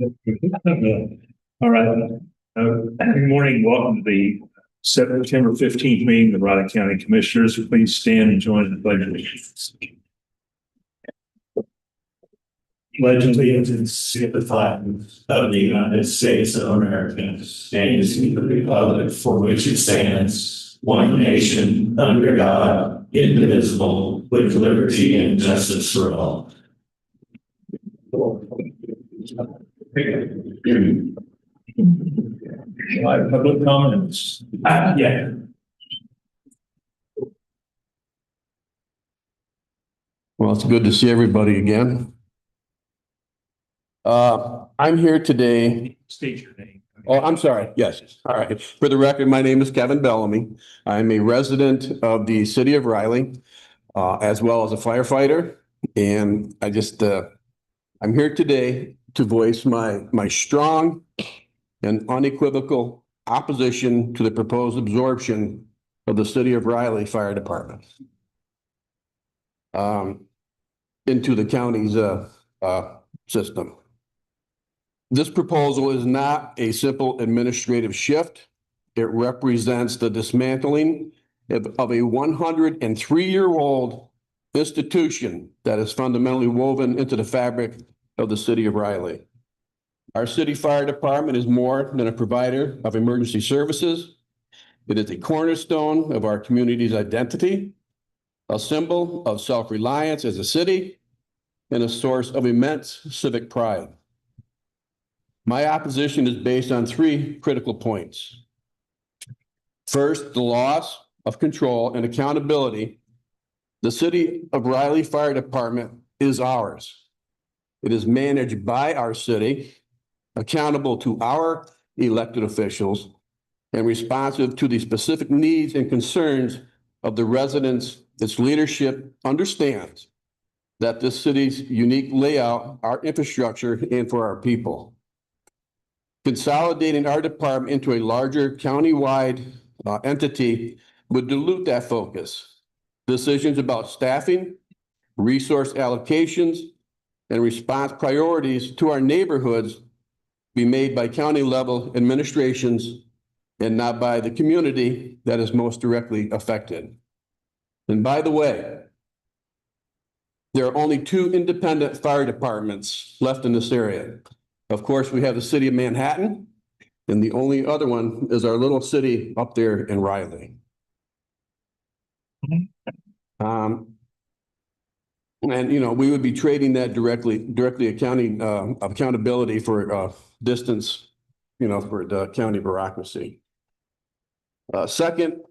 All right. Good morning. Welcome to the September 15th meeting of the Raleigh County Commissioners. Please stand and join the pledge of allegiance. Pledge allegiance to the flag of the United States of America and to the republic for which it stands, one nation, under God, indivisible, with liberty and justice for all. Public comments. Yeah. Well, it's good to see everybody again. I'm here today. State your name. Oh, I'm sorry. Yes. All right. For the record, my name is Kevin Bellamy. I'm a resident of the city of Riley, as well as a firefighter. And I'm here today to voice my strong and unequivocal opposition to the proposed absorption of the city of Riley Fire Department into the county's system. This proposal is not a simple administrative shift. It represents the dismantling of a 103-year-old institution that is fundamentally woven into the fabric of the city of Riley. Our city fire department is more than a provider of emergency services. It is a cornerstone of our community's identity, a symbol of self-reliance as a city, and a source of immense civic pride. My opposition is based on three critical points. First, the loss of control and accountability. The city of Riley Fire Department is ours. It is managed by our city, accountable to our elected officials, and responsive to the specific needs and concerns of the residents. Its leadership understands that this city's unique layout, our infrastructure, and for our people. Consolidating our department into a larger county-wide entity would dilute that focus. Decisions about staffing, resource allocations, and response priorities to our neighborhoods be made by county-level administrations and not by the community that is most directly affected. And by the way, there are only two independent fire departments left in this area. Of course, we have the city of Manhattan, and the only other one is our little city up there in Riley. And we would be trading that directly accountability for distance, for the county bureaucracy. My second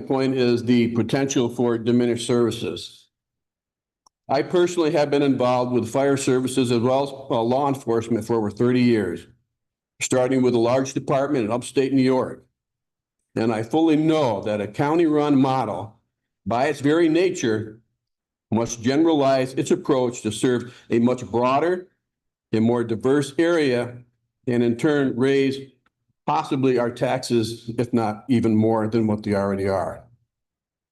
point is the potential for diminished services. I personally have been involved with fire services as well as law enforcement for over 30 years, starting with a large department in upstate New York. And I fully know that a county-run model, by its very nature, must generalize its approach to serve a much broader and more diverse area, and in turn raise possibly our taxes, if not even more than what they already are.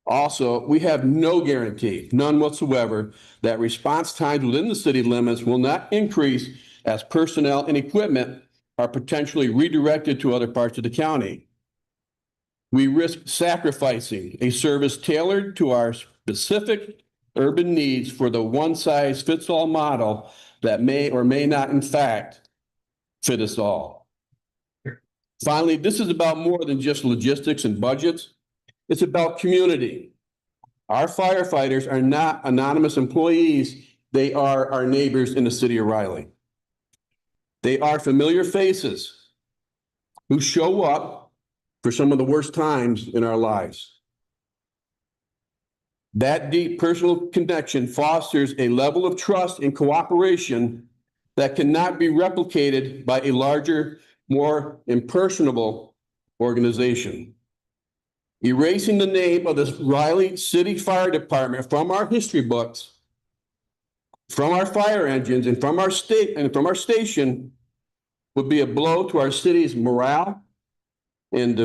Also, we have no guarantee, none whatsoever, that response times within the city limits will not increase as personnel and equipment are potentially redirected to other parts of the county. We risk sacrificing a service tailored to our specific urban needs for the one-size-fits-all model that may or may not, in fact, fit us all. Finally, this is about more than just logistics and budgets. It's about community. Our firefighters are not anonymous employees. They are our neighbors in the city of Riley. They are familiar faces who show up for some of the worst times in our lives. That deep personal connection fosters a level of trust and cooperation that cannot be replicated by a larger, more impersonable organization. Erasing the name of the Riley City Fire Department from our history books, from our fire engines, and from our state and from our station would be a blow to our city's morale and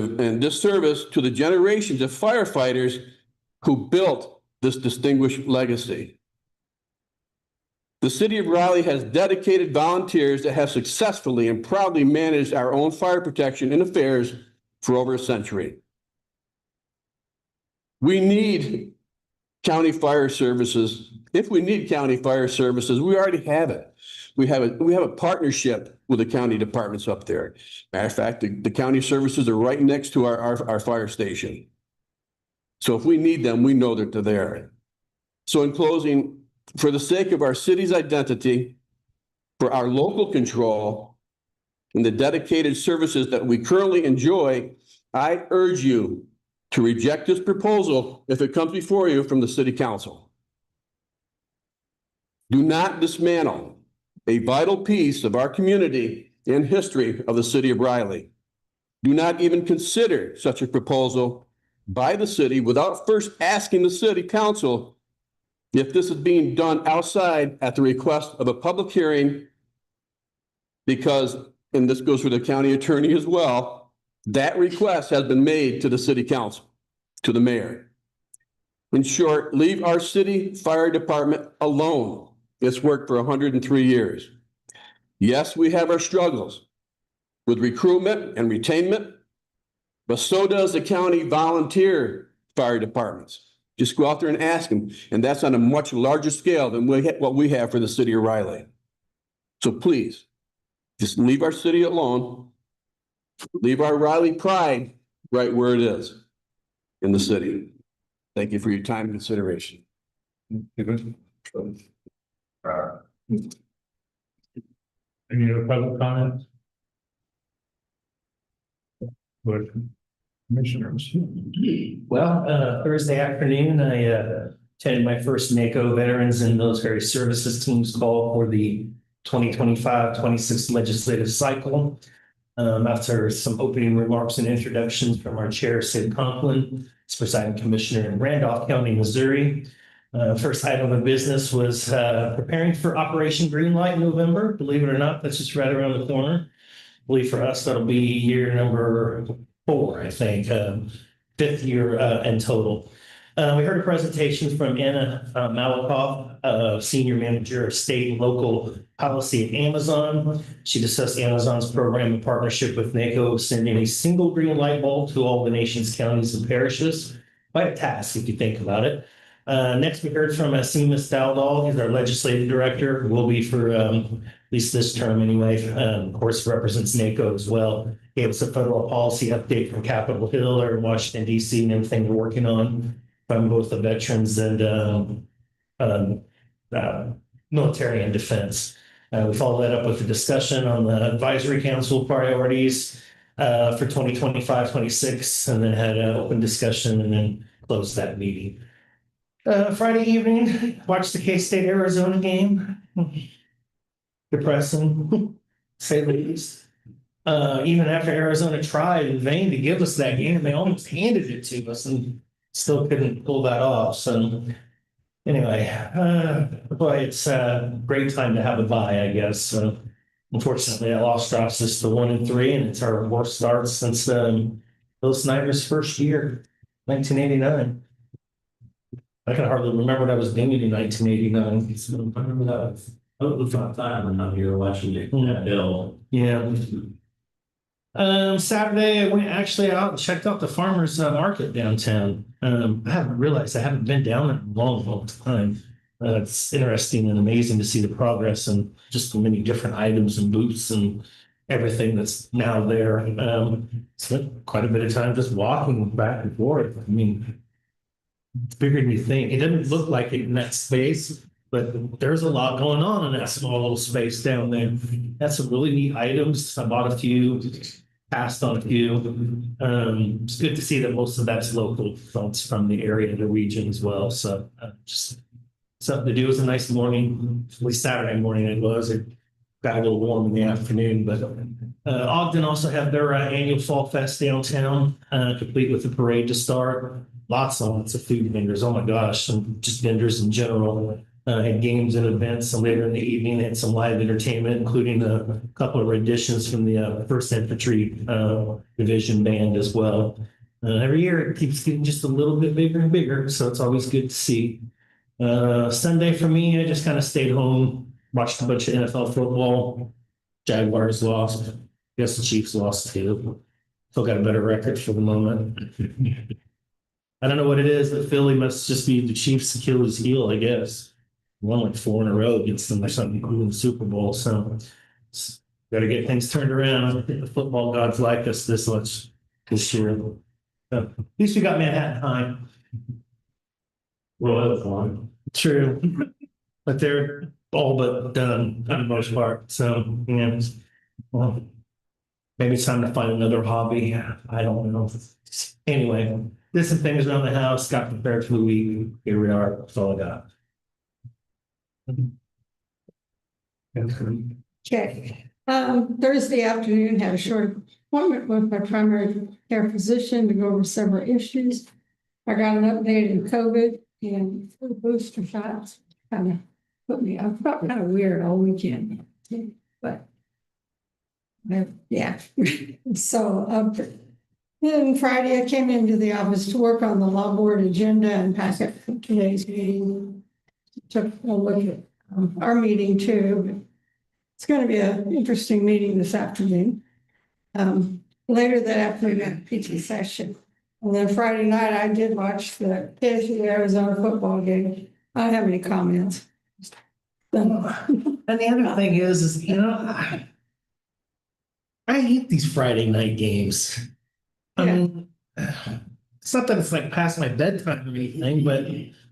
disservice to the generations of firefighters who built this distinguished legacy. The city of Raleigh has dedicated volunteers that have successfully and proudly managed our own fire protection and affairs for over a century. We need county fire services. If we need county fire services, we already have it. We have a partnership with the county departments up there. Matter of fact, the county services are right next to our fire station. So if we need them, we know that they're there. So in closing, for the sake of our city's identity, for our local control, and the dedicated services that we currently enjoy, I urge you to reject this proposal if it comes before you from the city council. Do not dismantle a vital piece of our community and history of the city of Riley. Do not even consider such a proposal by the city without first asking the city council if this is being done outside at the request of a public hearing, because, and this goes for the county attorney as well, that request has been made to the city council, to the mayor. In short, leave our city fire department alone. It's worked for 103 years. Yes, we have our struggles with recruitment and retainment, but so does the county volunteer fire departments. Just go out there and ask them, and that's on a much larger scale than what we have for the city of Riley. So please, just leave our city alone. Leave our Riley pride right where it is, in the city. Thank you for your time and consideration. Any other public comments? Commissioners. Well, Thursday afternoon, I attended my first NACO Veterans and Military Services Teams call for the 2025-26 legislative cycle. After some opening remarks and introductions from our chair, Sid Conklin, presiding commissioner in Randolph County, Missouri. First item of business was preparing for Operation Greenlight in November. Believe it or not, that's just right around the corner. I believe for us, that'll be year number 4, I think, 5th year in total. We heard a presentation from Anna Malakoff, Senior Manager of State and Local Policy at Amazon. She discussed Amazon's program in partnership with NACO, sending a single green light bulb to all the nation's counties and parishes. Quite a task if you think about it. Next, we heard from Seamus Dowdall. He's our legislative director, will be for at least this term anyway. Of course, represents NACO as well. Gave us a federal policy update from Capitol Hill or Washington, D.C. and everything we're working on from both the veterans and military and defense. We followed that up with a discussion on the advisory council priorities for 2025-26, and then had an open discussion and then closed that meeting. Friday evening, watched the K-State Arizona game. Depressing, to say the least. Even after Arizona tried in vain to give us that game, they almost handed it to us and still couldn't pull that off. So anyway, boy, it's a great time to have a bye, I guess. So unfortunately, that loss drops us to 1-3, and it's our worst start since Bill Snyder's first year, 1989. I can hardly remember what I was doing in 1989. So I remember that. Oh, it was on time when I'm here watching it. Bill. Yeah. Saturday, I went actually out and checked out the farmers market downtown. I haven't realized I haven't been down there in a long, long time. It's interesting and amazing to see the progress and just the many different items and booths and everything that's now there. Spent quite a bit of time just walking back and forth. I mean, it's bigger than you think. It doesn't look like it in that space, but there's a lot going on in that small little space down there. That's some really neat items. I bought a few, passed on a few. It's good to see that most of that's local folks from the area, the region as well. So just something to do. It was a nice morning, at least Saturday morning it was. It got a little warm in the afternoon, but Ogden also had their annual Fall Fest downtown, complete with the parade to start. Lots of food vendors. Oh my gosh, and just vendors in general. Had games and events. So later in the evening, had some live entertainment, including a couple of renditions from the 1st Infantry Division band as well. Every year it keeps getting just a little bit bigger and bigger, so it's always good to see. Sunday for me, I just kind of stayed home, Watched a bunch of NFL football. Jaguars lost. Guess the Chiefs lost too. Still got a better record for the moment. I don't know what it is, but Philly must just be the Chiefs' Achilles heel, I guess. Won like 4 in a row against them or something in the Super Bowl. So got to get things turned around. The football gods like us this much this year. At least we got Manhattan High. Well, that was fun. True. But they're all but done for the most part. So, yeah. Well, maybe it's time to find another hobby. I don't know. Anyway, did some things around the house, got prepared for the week. Here we are. That's all I got. Okay. Thursday afternoon, had a short appointment with my primary care physician to go over several issues. I got an update in COVID and the booster shots kind of put me, I felt kind of weird all weekend, but yeah. So then Friday, I came into the office to work on the law board agenda and packet for today's meeting. Took a look at our meeting too. It's going to be an interesting meeting this afternoon. Later that afternoon, at PT session. And then Friday night, I did watch the KSU Arizona football game. I don't have any comments. And the other thing is I hate these Friday night games. I mean, it's not that it's like past my bedtime or anything, but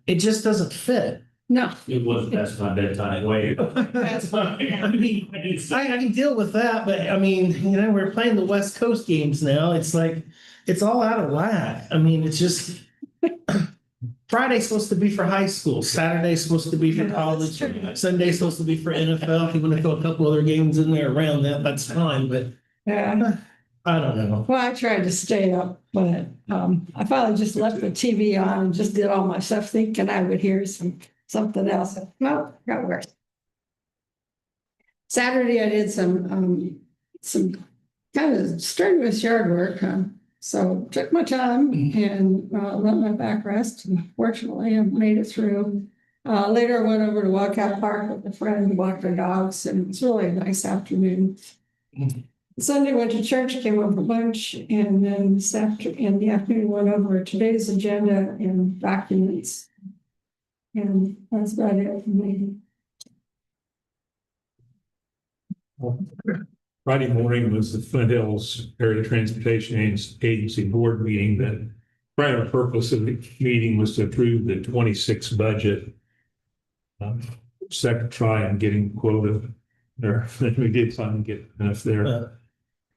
it just doesn't fit. No. It was past my bedtime way. I mean, I can deal with that, but I mean, we're playing the West Coast games now. It's like, it's all out of whack. I mean, it's just Friday's supposed to be for high school. Saturday's supposed to be for college. Sunday's supposed to be for NFL. If you want to throw a couple other games in there around that, that's fine. But Yeah. I don't know. Well, I tried to stay up, but I finally just left the TV on and just did all my stuff thinking I would hear something else. No, got worse. Saturday, I did some kind of strenuous yard work. So took my time and let my back rest. And fortunately, I made it through. Later, I went over to Wildcat Park with a friend to walk their dogs, and it was really a nice afternoon. Sunday, went to church, came over for lunch, and then in the afternoon, went over today's agenda and documents. And that's about it for me. Friday morning was the Flint Hills Area Transportation Agency Board meeting. The primary purpose of the meeting was to approve the 26 budget. Second try on getting quota there. We did finally get enough there.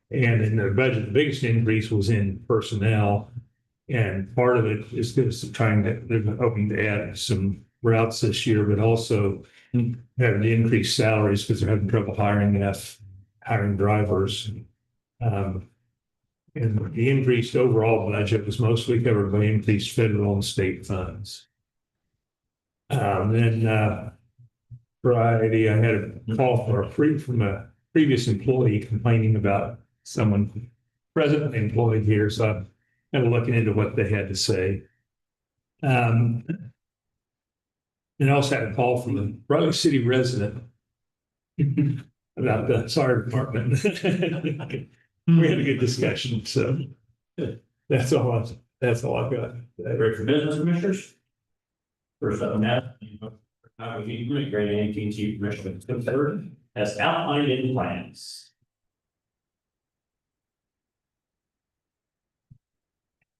And in the budget, the biggest increase was in personnel. And part of it is because they're hoping to add some routes this year, but also having to increase salaries because they're having trouble hiring drivers. And the increased overall budget was mostly covered by increased federal and state funds. Then Friday, I had a call from a previous employee complaining about someone presently employed here. So I'm kind of looking into what they had to say. And I also had a call from a Raleigh City resident about the fire department. We had a good discussion, so that's all I've got. Great for business commissioners. First up, Matt, great AT&T commissioner as outlined in plans.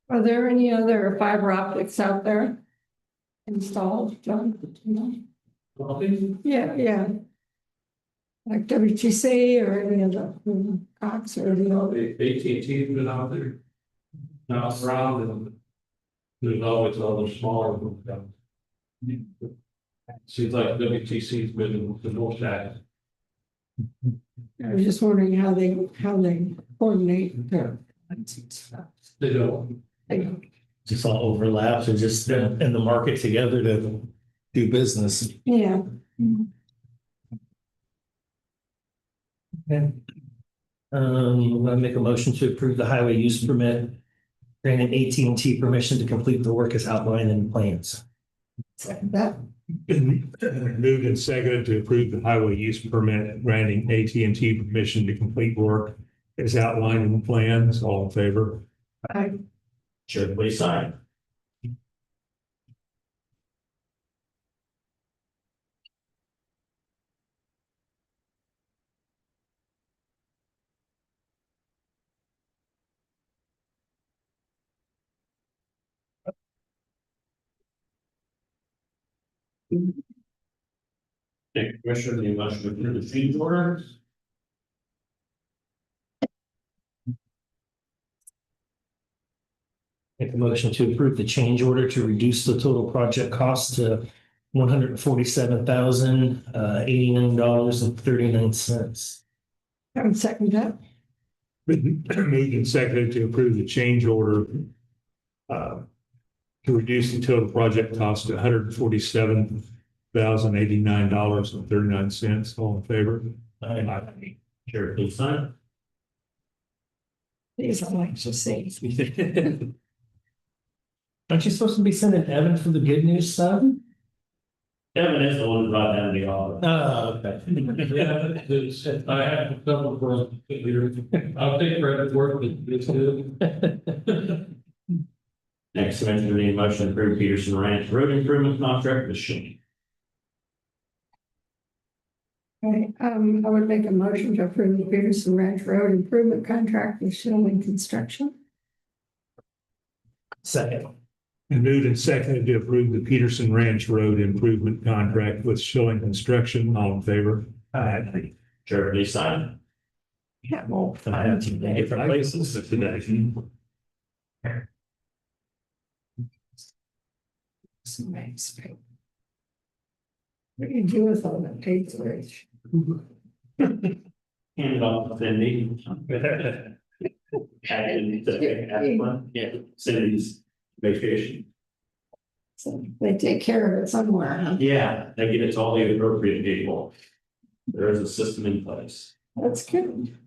Are there any other fiber optics out there installed, John? Yeah. Like WTC or any of the Cox or the other. AT&T's been out there. Now around and there's always other smaller ones. Seems like WTC's been the most active. I was just wondering how they coordinate their stuff. They don't. Just all overlaps or just in the market together to do business. Yeah. Okay. I'm gonna make a motion to approve the highway use permit, granting AT&T permission to complete the work as outlined in the plans. Second that. Been moved and seconded to approve the highway use permit granting AT&T permission to complete work as outlined in the plans. All in favor? Chair, please sign. Thank you, Commissioner. The motion to approve the change order. Make a motion to approve the change order to reduce the total project cost to $147,089.39. I would second that. Been moved and seconded to approve the change order to reduce the total project cost to $147,089.39. All in favor? Chair, please sign. These I like to see. Aren't you supposed to be sending Evan for the good news stuff? Evan is the one who brought down the offer. Oh, okay. Yeah, I have a couple for here. I'll take credit for it, but it's good. Next, Commissioner, the motion to approve Peterson Ranch Road Improvement Contract with Shane. Okay, I would make a motion to approve the Peterson Ranch Road Improvement Contract with Shilling Construction. Second. And moved and seconded to approve the Peterson Ranch Road Improvement Contract with Schilling Construction. All in favor? Chair, please sign. Yeah, well, I have two different places today. what do you do with all that paper? Hand it off to Cindy. Yeah, Cindy's vacation. So they take care of it somewhere, huh? Yeah, they get it to all the appropriate people. There is a system in place. That's good.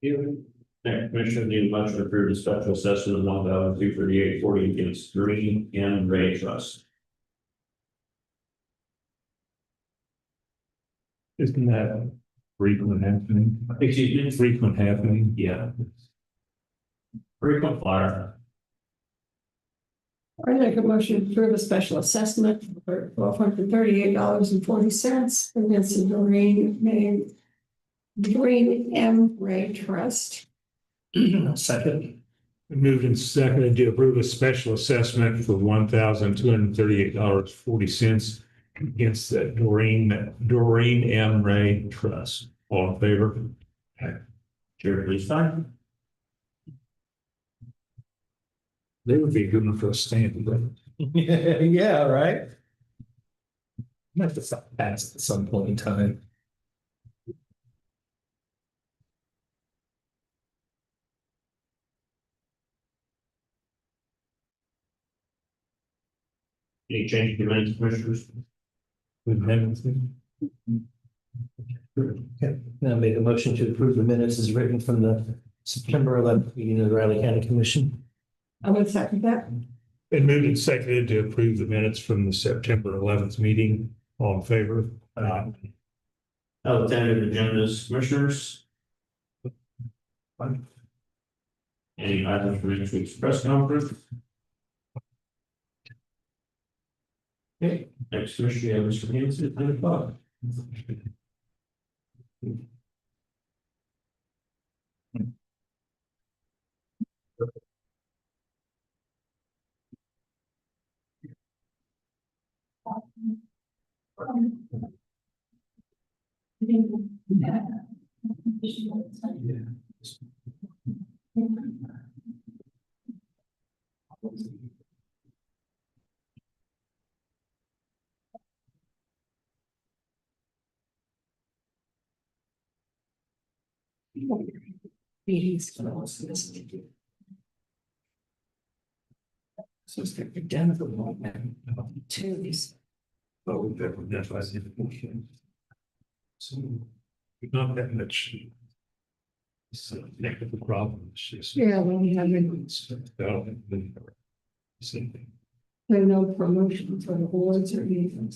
Next, Commissioner, the motion to approve the special assessment of $1,238.40 against Green and Ray Trust. Isn't that frequent happening? Excuse me? Frequent happening? Yeah. Frequent flyer. I make a motion to approve a special assessment for $1,238.40 against the Doreen M. Ray Trust. Second. Moved and seconded to approve a special assessment for $1,238.40 against the Doreen M. Ray Trust. All in favor? Chair, please sign. They would be good enough for a stand. Yeah, right. Might have to stop past at some point in time. Any change to the commissioners? Okay, now make a motion to approve the minutes as written from the September 11th meeting of the Riley County Commission. I would second that. Been moved and seconded to approve the minutes from the September 11th meeting. All in favor? Tentative agendas, commissioners. Any items for next week's press conference? Okay, next question, we have Mr. Hanson at 9 o'clock. Meetings. So it's going to be done for one, two. Oh, that's why I did it. So, not that much. It's a negative problem, it's just. Yeah, well, we have Same thing. no promotion for the boards or anything.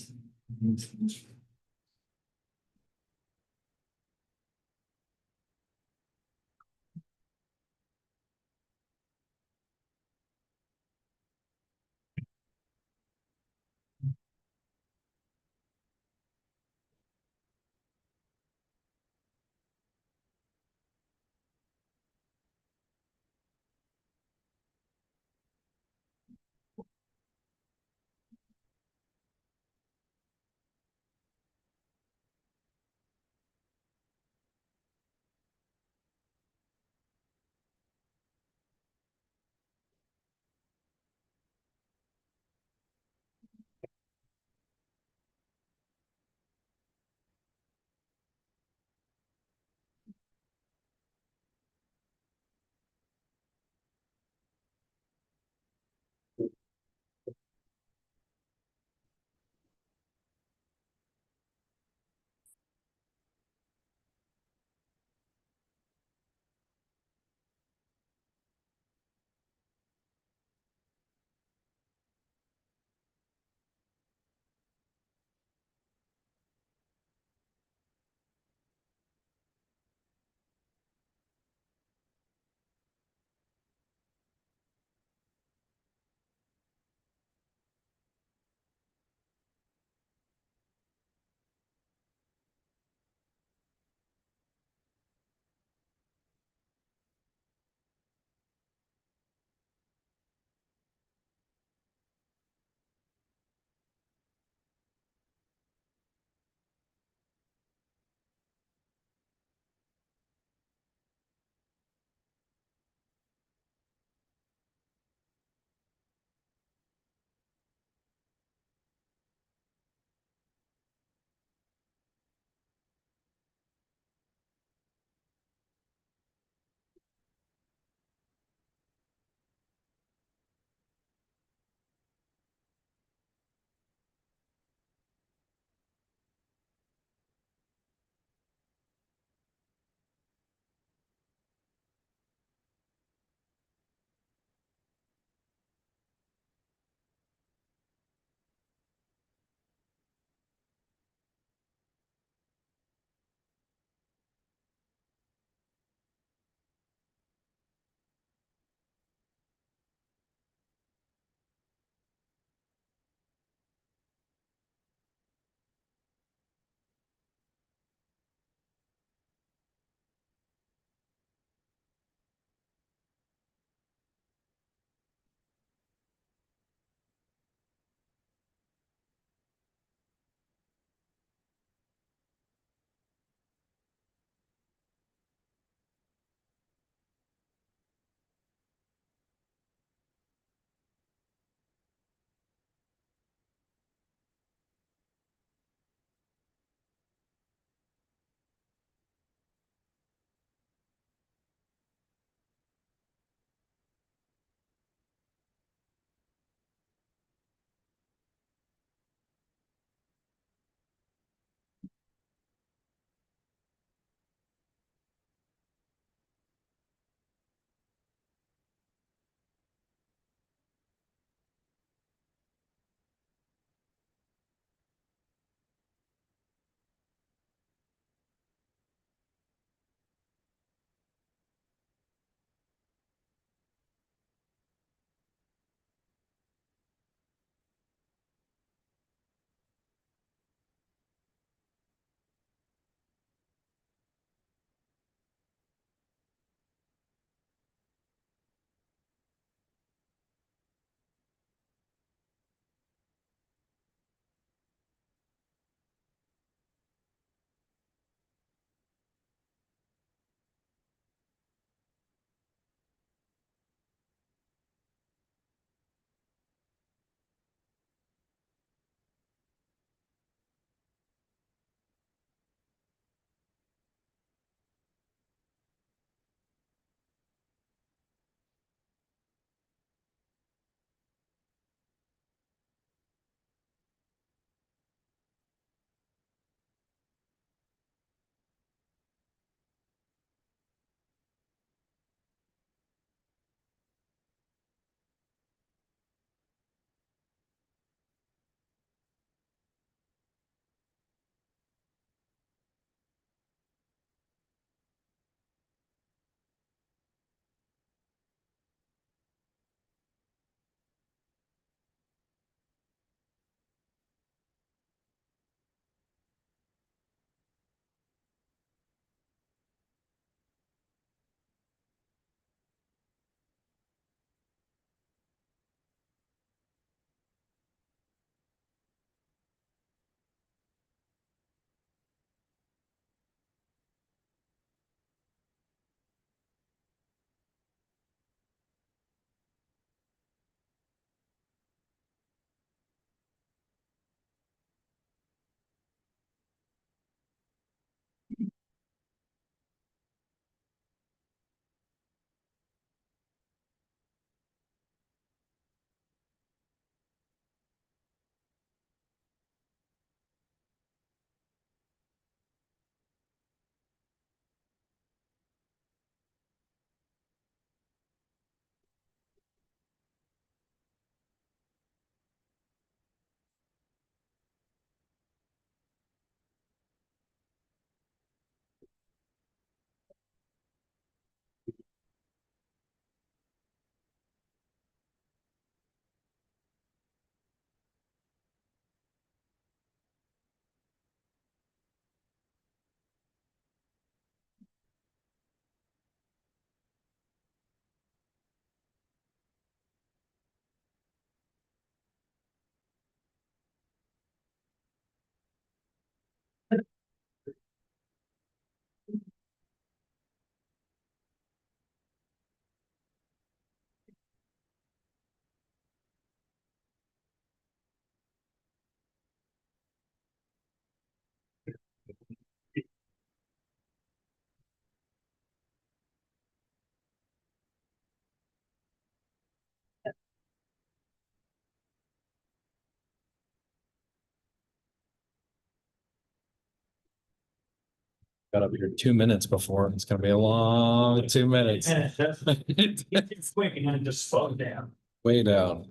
Got up here 2 minutes before. It's gonna be a long 2 minutes. It's quick and then just slow down. Way down.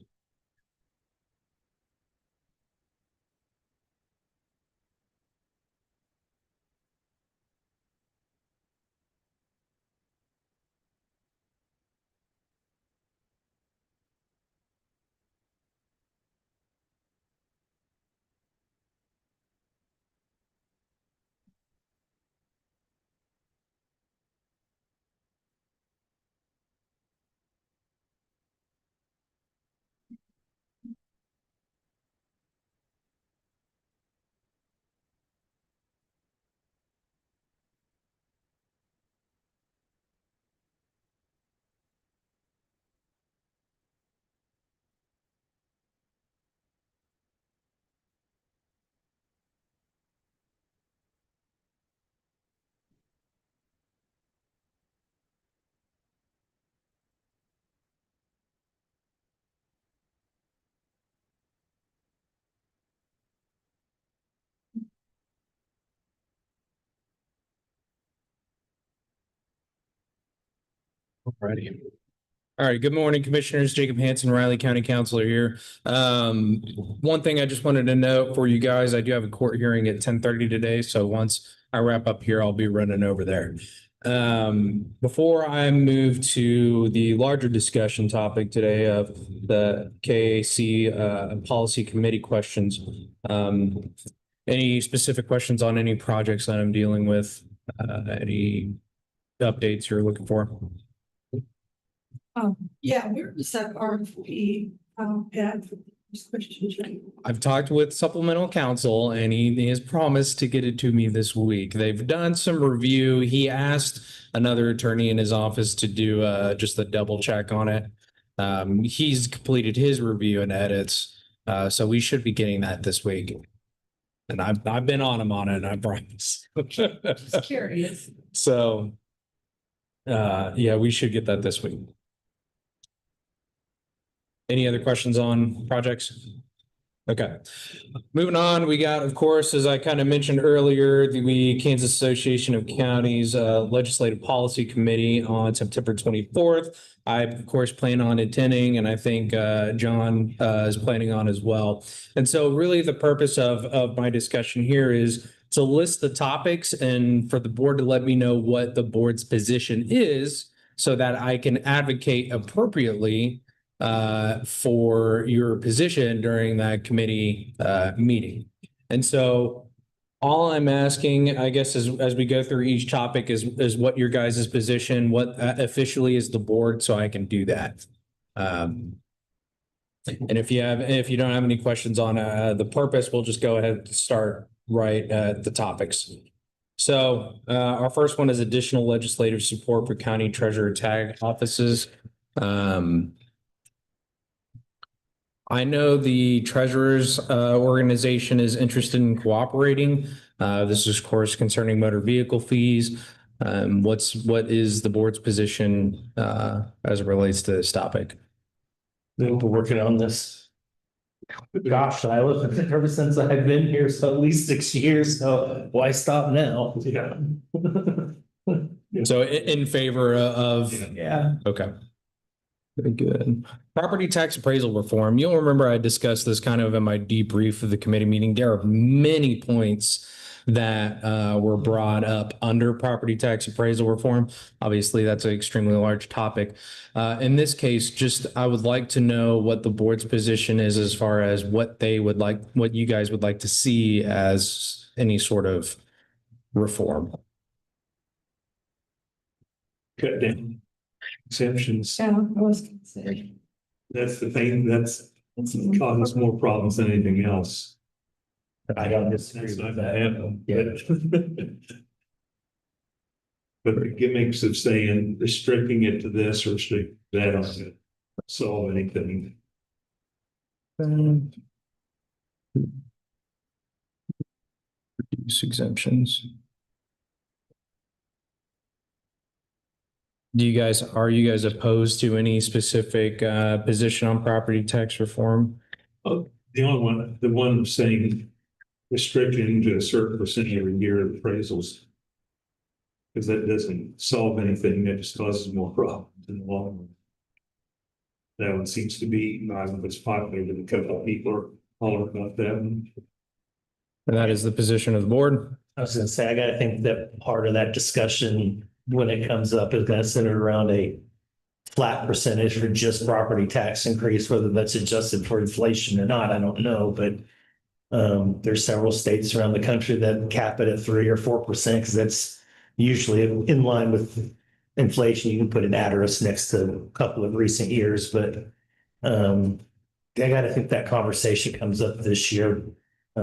Alrighty. All right. Good morning, Commissioners. Jacob Hanson, Riley County Councilor here. One thing I just wanted to note for you guys, I do have a court hearing at 10:30 today. So once I wrap up here, I'll be running over there. Before I move to the larger discussion topic today of the KAC policy committee questions, any specific questions on any projects that I'm dealing with? Any updates you're looking for? Yeah, where does that RFP add for this question? I've talked with supplemental counsel and he has promised to get it to me this week. They've done some review. He asked another attorney in his office to do just a double check on it. He's completed his review and edits. So we should be getting that this week. And I've been on him on it, I promise. Just curious. So yeah, we should get that this week. Any other questions on projects? Okay, moving on, we got, of course, as I kind of mentioned earlier, the Kansas Association of Counties Legislative Policy Committee on September 24th. I, of course, plan on attending, and I think John is planning on as well. And so really the purpose of my discussion here is to list the topics and for the board to let me know what the board's position is so that I can advocate appropriately for your position during that committee meeting. And so all I'm asking, I guess, as we go through each topic is what your guys' position, what officially is the board, so I can do that. And if you don't have any questions on the purpose, we'll just go ahead and start right at the topics. So our first one is additional legislative support for county treasurer tag offices. I know the treasurer's organization is interested in cooperating. This is, of course, concerning motor vehicle fees. What is the board's position as it relates to this topic? We've been working on this. Gosh, I live ever since I've been here, so at least 6 years. So why stop now? Yeah. So in favor of, Yeah. okay. Very good. Property tax appraisal reform. You'll remember I discussed this kind of in my debrief of the committee meeting. There are many points that were brought up under property tax appraisal reform. Obviously, that's an extremely large topic. In this case, just I would like to know what the board's position is as far as what they would like, what you guys would like to see as any sort of reform. Cut down exceptions. Yeah, I was gonna say. That's the thing that's causes more problems than anything else. I don't disagree That's not with gonna that. happen. Yeah. But the gimmicks of saying restricting it to this or restricting that aren't gonna solve anything. Reduce exemptions. Are you guys opposed to any specific position on property tax reform? Oh, the one saying restricting to a certain percent every year of appraisals. because that doesn't solve anything, that just causes more problems in the long run. That one seems to be not as popular, but a couple of people are hollering about that one. And that is the position of the board. I was gonna say, I gotta think that part of that discussion, when it comes up, is gonna center around a flat percentage for just property tax increase, whether that's adjusted for inflation or not, I don't know, but there's several states around the country that cap it at 3 or 4%, because that's usually in line with inflation. You can put an asterisk next to a couple of recent years, but I gotta think that conversation comes up this year,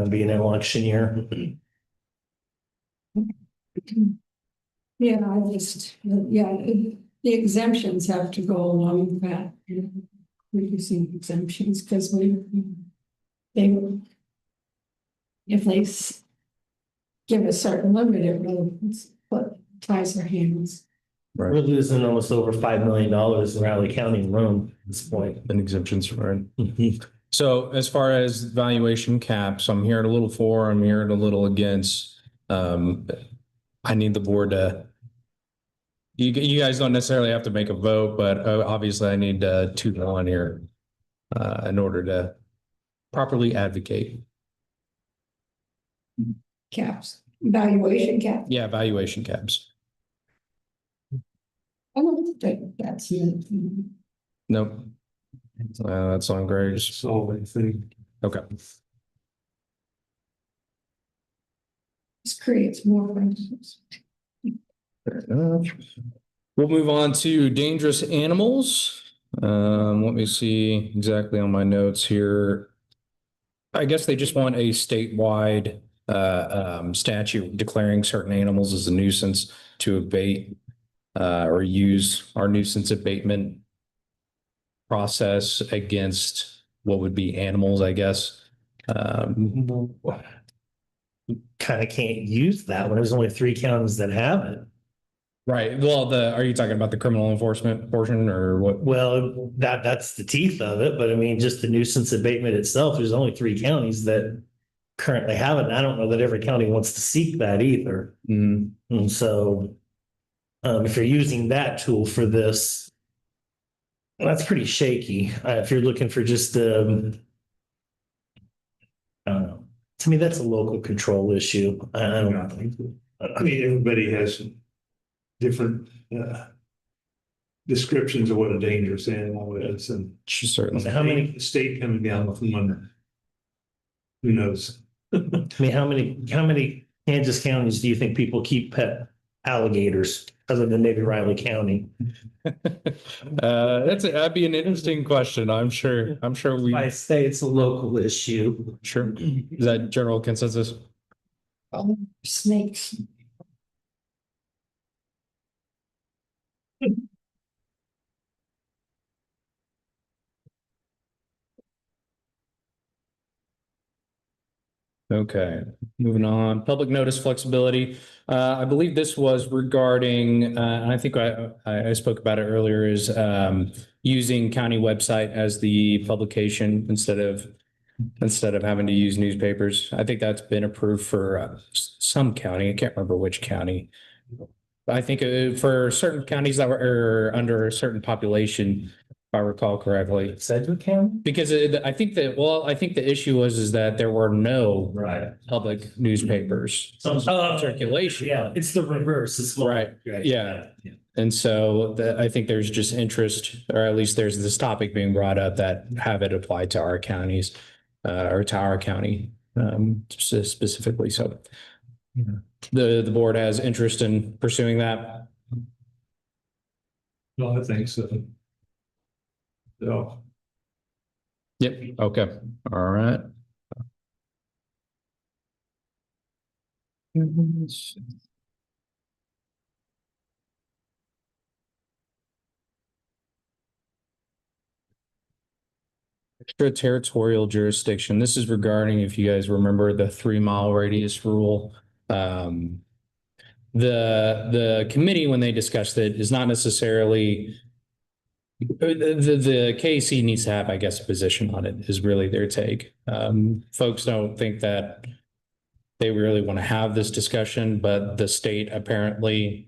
being an election year. Yeah, I just, the exemptions have to go along with that, reducing exemptions, because they, if they give a certain limit, it really ties their hands. We're losing almost over $5 million in Riley County alone at this point. And exemptions, right? So as far as valuation caps, I'm hearing a little for, I'm hearing a little against. I need the board to, you guys don't necessarily have to make a vote, but obviously I need 2-1 here in order to properly advocate. Caps, valuation cap. Yeah, valuation caps. I don't think that's it. Nope. That's on Graves. Solve anything. Okay. This creates more problems. We'll move on to dangerous animals. Let me see exactly on my notes here. I guess they just want a statewide statute declaring certain animals as a nuisance to abate or use our nuisance abatement process against what would be animals, I guess. Kind of can't use that when there's only 3 counties that have it. Right. Well, are you talking about the criminal enforcement portion or what? Well, that's the teeth of it, but I mean, just the nuisance abatement itself, there's only 3 counties that currently have it. And I don't know that every county wants to seek that either. Mm, And so if you're using that tool for this, that's pretty shaky. If you're looking for just, I don't know. To me, that's a local control issue. I don't think. I mean, everybody has different descriptions of what a dangerous animal is, and certainly. How many? the state coming down from under. Who knows? I mean, how many Kansas counties do you think people keep pet alligators other than maybe Riley County? That'd be an interesting question. I'm sure I say it's a local issue. sure. Is that general consensus? Snakes. Okay, moving on. Public notice flexibility. I believe this was regarding, I think I spoke about it earlier, is using county website as the publication instead of having to use newspapers. I think that's been approved for some county. I can't remember which county. I think for certain counties that were under a certain population, if I recall correctly. Sedgwick County? Because I think the issue is that there were no Right. public newspapers in circulation. Yeah, it's the reverse. It's Right. Yeah. And so I think there's just interest, or at least there's this topic being brought up that have it applied to our counties, or to our county, specifically. So the board has interest in pursuing that. No, I think so. So. Yep. Okay. All right. Extraterritorial jurisdiction. This is regarding, if you guys remember, the 3-mile radius rule. The committee, when they discussed it, is not necessarily the KC needs to have, I guess, a position on it is really their take. Folks don't think that they really want to have this discussion, but the state apparently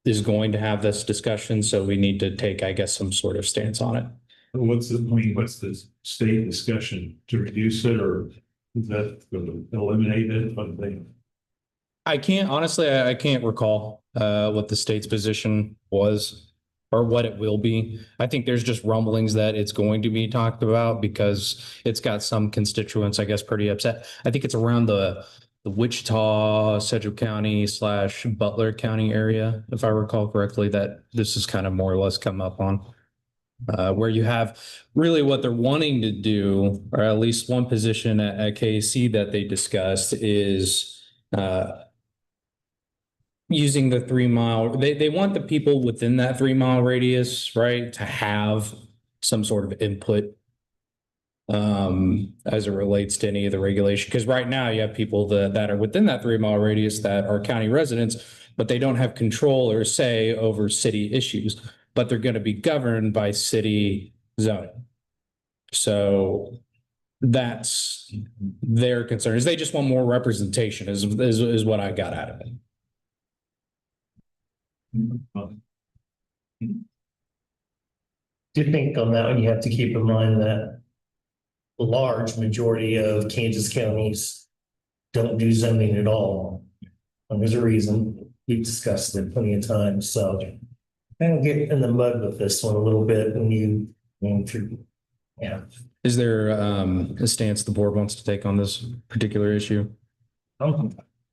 is going to have this discussion, so we need to take, I guess, some sort of stance on it. What's the state discussion to reduce it, or is that going to eliminate it? What they? I can't, honestly, I can't recall what the state's position was or what it will be. I think there's just rumblings that it's going to be talked about because it's got some constituents, I guess, pretty upset. I think it's around the Wichita, Sedgwick County / Butler County area, if I recall correctly, that this has kind of more or less come up on. Where you have really what they're wanting to do, or at least one position at KC that they discussed is using the 3 mile, they want the people within that 3 mile radius, right, to have some sort of input as it relates to any of the regulation. Because right now you have people that are within that 3 mile radius that are county residents, but they don't have control or say over city issues, but they're going to be governed by city zoning. So that's their concern, is they just want more representation is what I got out of it. Do you think on that one, you have to keep in mind that a large majority of Kansas counties don't do zoning at all. And there's a reason. We've discussed it plenty of times, so kind of get in the mud with this one a little bit when you go through. Yeah. Is there a stance the board wants to take on this particular issue?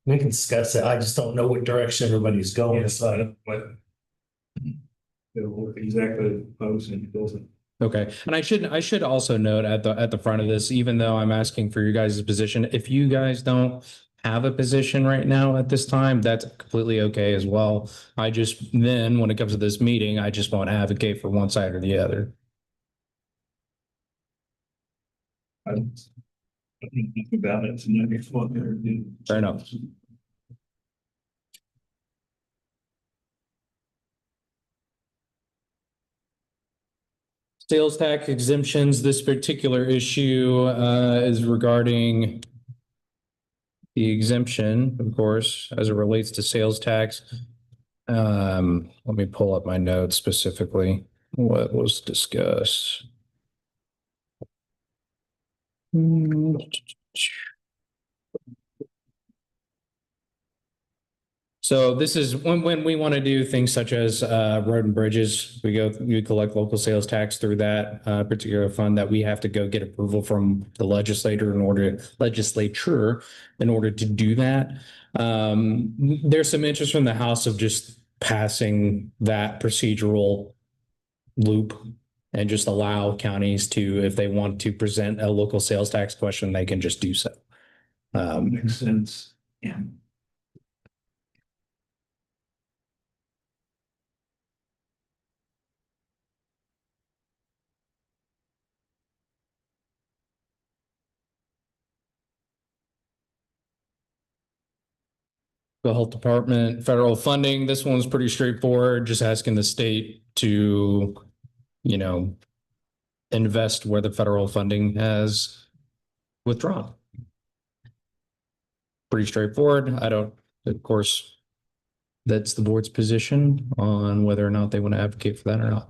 We can discuss it. I just don't know what direction everybody's going. Yes, I don't, what exactly opposing doesn't. Okay, and I should also note at the front of this, even though I'm asking for your guys' position, if you guys don't have a position right now at this time, that's completely okay as well. I just then, when it comes to this meeting, I just won't advocate for one side or the other. I don't think about it tonight. It's what they're doing. Fair enough. Sales tax exemptions, this particular issue is regarding the exemption, of course, as it relates to sales tax. Let me pull up my notes specifically. What was discussed? So this is when we want to do things such as road and bridges, we collect local sales tax through that particular fund that we have to go get approval from the legislature in order to do that. There's some interest from the House of just passing that procedural loop and just allow counties to, if they want to present a local sales tax question, they can just do so. Makes sense. Yeah. The health department, federal funding, this one's pretty straightforward, just asking the state to, invest where the federal funding has withdrawn. Pretty straightforward. Of course, that's the board's position on whether or not they want to advocate for that or not.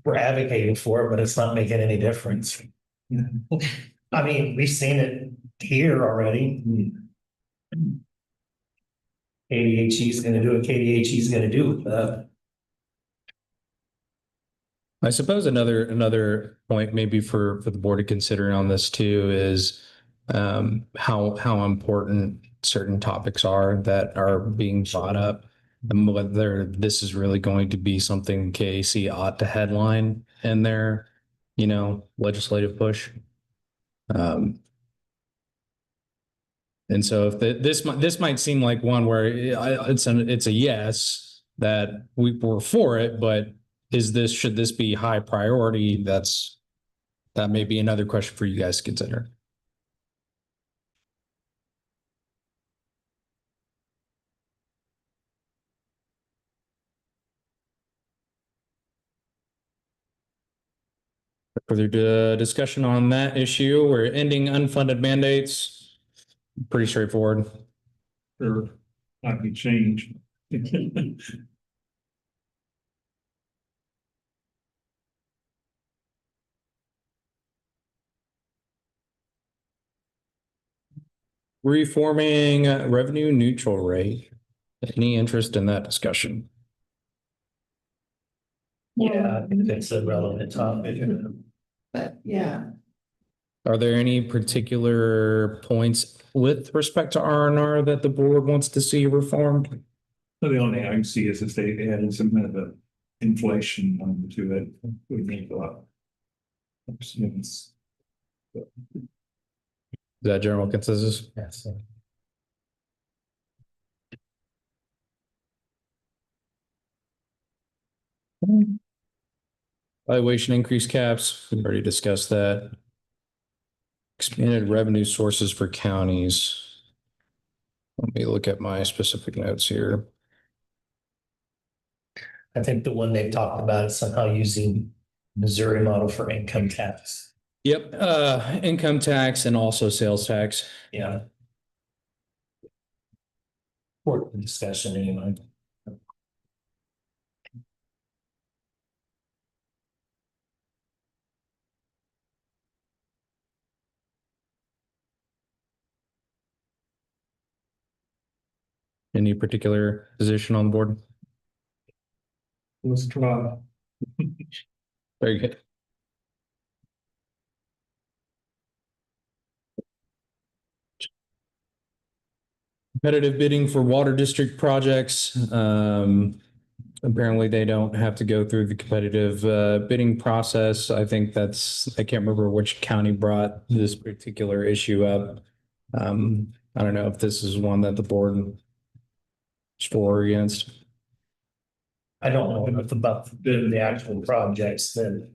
We're advocating for it, but it's not making any difference. I mean, we've seen it here already. KDHE is going to do what KDHE is going to do with that. I suppose another point maybe for the board to consider on this too is how important certain topics are that are being brought up, and whether this is really going to be something KAC ought to headline in their, legislative push. And so if this might seem like one where it's a yes that we were for it, but should this be high priority? That may be another question for you guys to consider. Further discussion on that issue. We're ending unfunded mandates. Pretty straightforward. Sure. Might be changed. Reforming revenue neutral rate. Any interest in that discussion? Yeah, I think that's a relevant topic. But yeah, Are there any particular points with respect to R&R that the board wants to see reformed? So the only thing I can see is if they added some kind of a inflation to it, we need a lot. Is that general consensus? Yes. Valuation increase caps, we've already discussed that. Expanded revenue sources for counties. Let me look at my specific notes here. I think the one they've talked about is somehow using Missouri model for income tax. Yep, income tax and also sales tax. Yeah. Important discussion anyway. Any particular position on the board? Let's try. Very good. Competitive bidding for water district projects. Apparently they don't have to go through the competitive bidding process. I think I can't remember which county brought this particular issue up. I don't know if this is one that the board is for or against. I don't know enough about the actual projects then.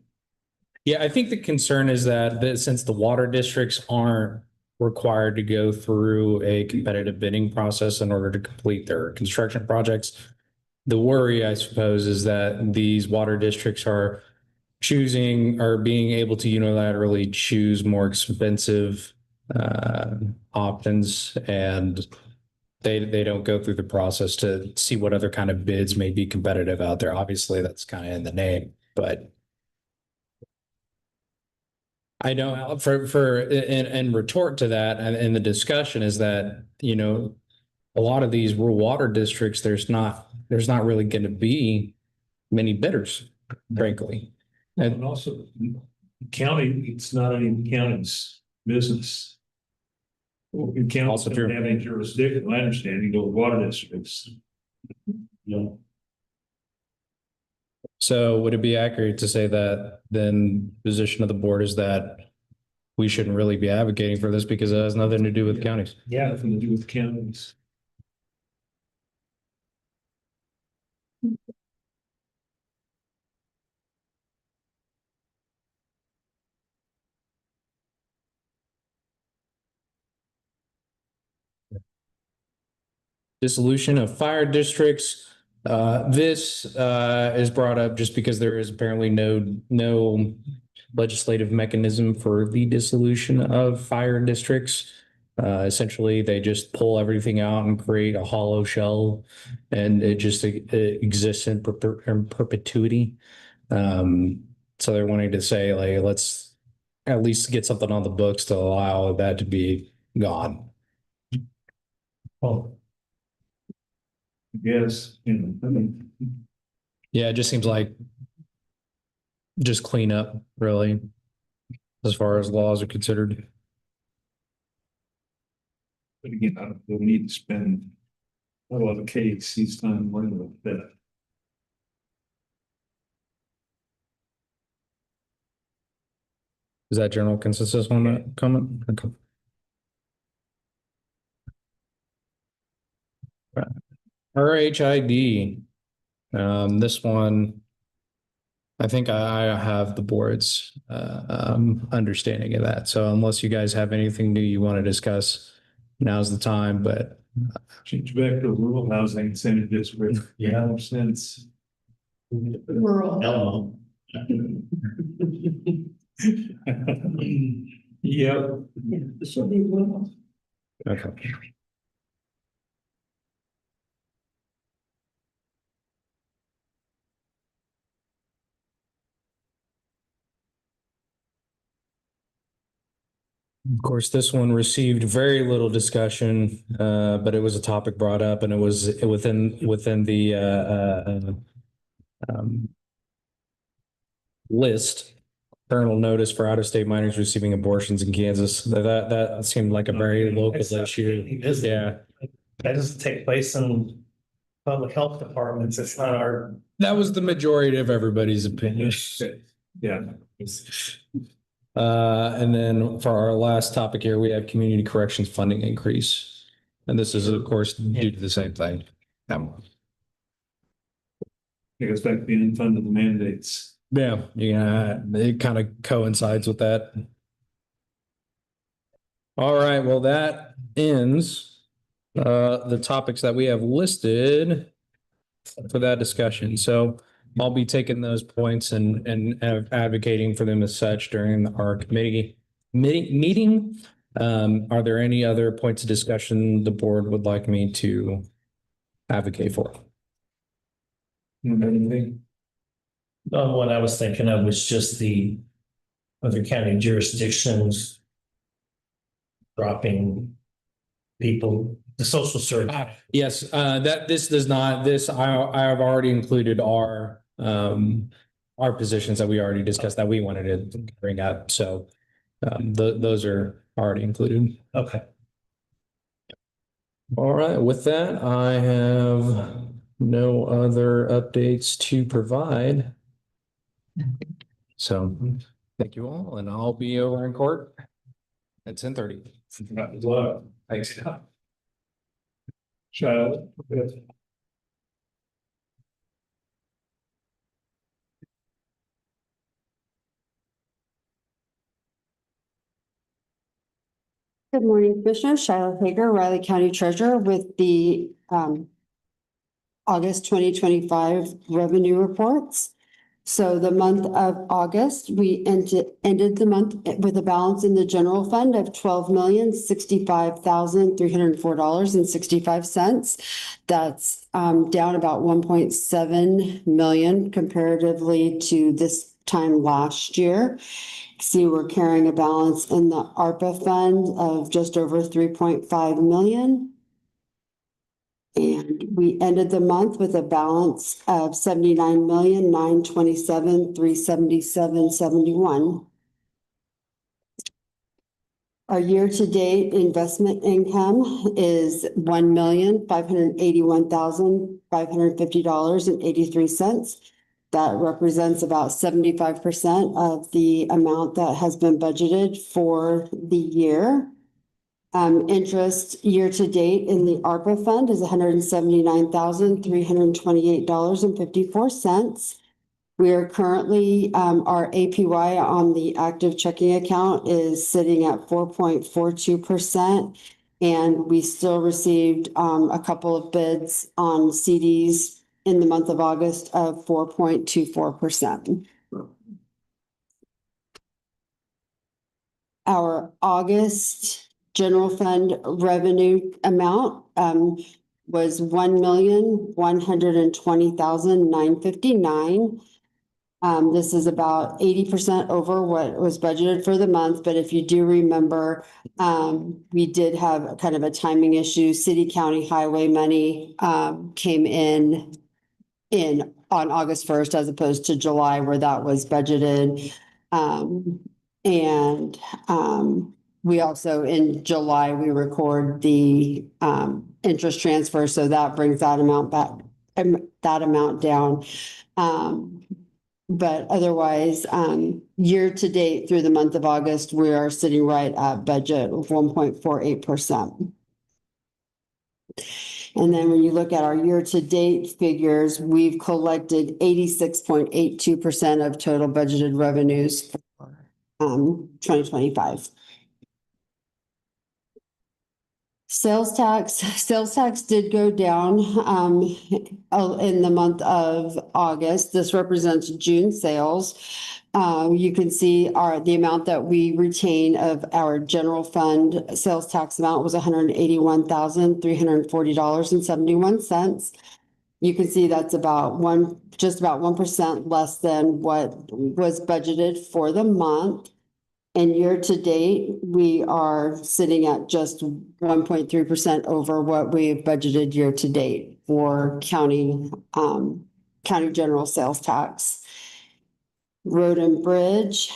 Yeah, I think the concern is that since the water districts aren't required to go through a competitive bidding process in order to complete their construction projects, the worry, I suppose, is that these water districts are choosing or being able to unilaterally choose more expensive options, and they don't go through the process to see what other kind of bids may be competitive out there. Obviously, that's kind of in the name, but I know and retort to that and the discussion is that, a lot of these rural water districts, there's not really going to be many bidders, frankly. And also, county, it's not any county's business. County Also true. don't have any jurisdiction, my understanding, over water districts. So would it be accurate to say that then position of the board is that we shouldn't really be advocating for this because it has nothing to do with counties? Yeah. Nothing to do with counties. Dissolution of fire districts. This is brought up just because there is apparently no legislative mechanism for the dissolution of fire districts. Essentially, they just pull everything out and create a hollow shell, and it just exists in perpetuity. So they're wanting to say, like, let's at least get something on the books to allow that to be gone. Well, Yes, Yeah, it just seems like just clean up, really, as far as laws are considered. but again, I don't really need to spend a lot of case each time learning about that. Is that general consensus on that comment? Okay. RHID. This one, I think I have the board's understanding of that. So unless you guys have anything new you want to discuss, now's the time, but Change back to rural housing incentive district. Yeah. More sense. rural. Elmo. Yep. Yeah, it should be rural. okay. Of course, this one received very little discussion, but it was a topic brought up and it was within the list. Parental notice for out-of-state minors receiving abortions in Kansas. That seemed like a very local issue. Yeah, That doesn't take place in public health departments. It's not our. that was the majority of everybody's opinion. Yeah. And then for our last topic here, we have community corrections funding increase. And this is, of course, due to the same thing. It goes back to being funded the mandates. Yeah, it kind of coincides with that. All right, well, that ends the topics that we have listed for that discussion. So I'll be taking those points and advocating for them as such during our committee meeting. Are there any other points of discussion the board would like me to advocate for? Anything? What I was thinking of was just the other county jurisdictions dropping people, the social service. Yes, that this does not, I have already included our positions that we already discussed that we wanted to bring up. So those are already included. Okay. All right, with that, I have no other updates to provide. So thank you all, and I'll be over in court at 10:30. Thanks. Child. Good morning, Commissioner. Shiloh Hager, Riley County Treasurer with the August 2025 revenue reports. So the month of August, we ended the month with a balance in the general fund of $12,065,304.65. That's down about 1.7 million comparatively to this time last year. See, we're carrying a balance in the ARPA fund of just over 3.5 million. And we ended the month with a balance of 79,927,377.71. Our year-to-date investment income is $1,581,550.83. That represents about 75% of the amount that has been budgeted for the year. Interest year-to-date in the ARPA fund is $179,328.54. We are currently, our APY on the active checking account is sitting at 4.42%. And we still received a couple of bids on CDs in the month of August of 4.24%. Our August general fund revenue amount was $1,120,959. This is about 80% over what was budgeted for the month. But if you do remember, we did have kind of a timing issue. City County Highway money came in on August 1st as opposed to July where that was budgeted. We also in July, we record the interest transfer. So that brings that amount back, that amount down. But otherwise, year to date through the month of August, we are sitting right at budget of 1.48%. And then when you look at our year-to-date figures, we've collected 86.82% of total budgeted revenues for 2025. Sales tax did go down in the month of August. This represents June sales. You can see the amount that we retain of our general fund sales tax amount was $181,340.71. You can see that's just about 1% less than what was budgeted for the month. And year to date, we are sitting at just 1.3% over what we've budgeted year to date for county general sales tax. Road and bridge,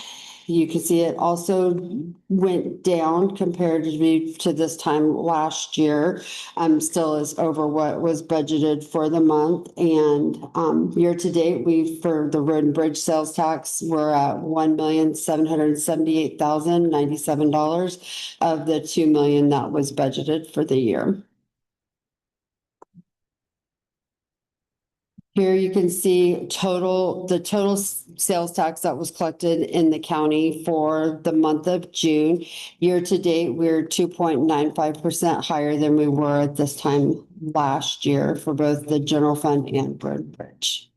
you can see it also went down comparatively to this time last year. Still is over what was budgeted for the month. And year to date, for the road and bridge sales tax, we're at $1,778,097 of the $2 million that was budgeted for the year. Here you can see the total sales tax that was collected in the county for the month of June. Year to date, we're 2.95% higher than we were at this time last year for both the general fund and road and bridge.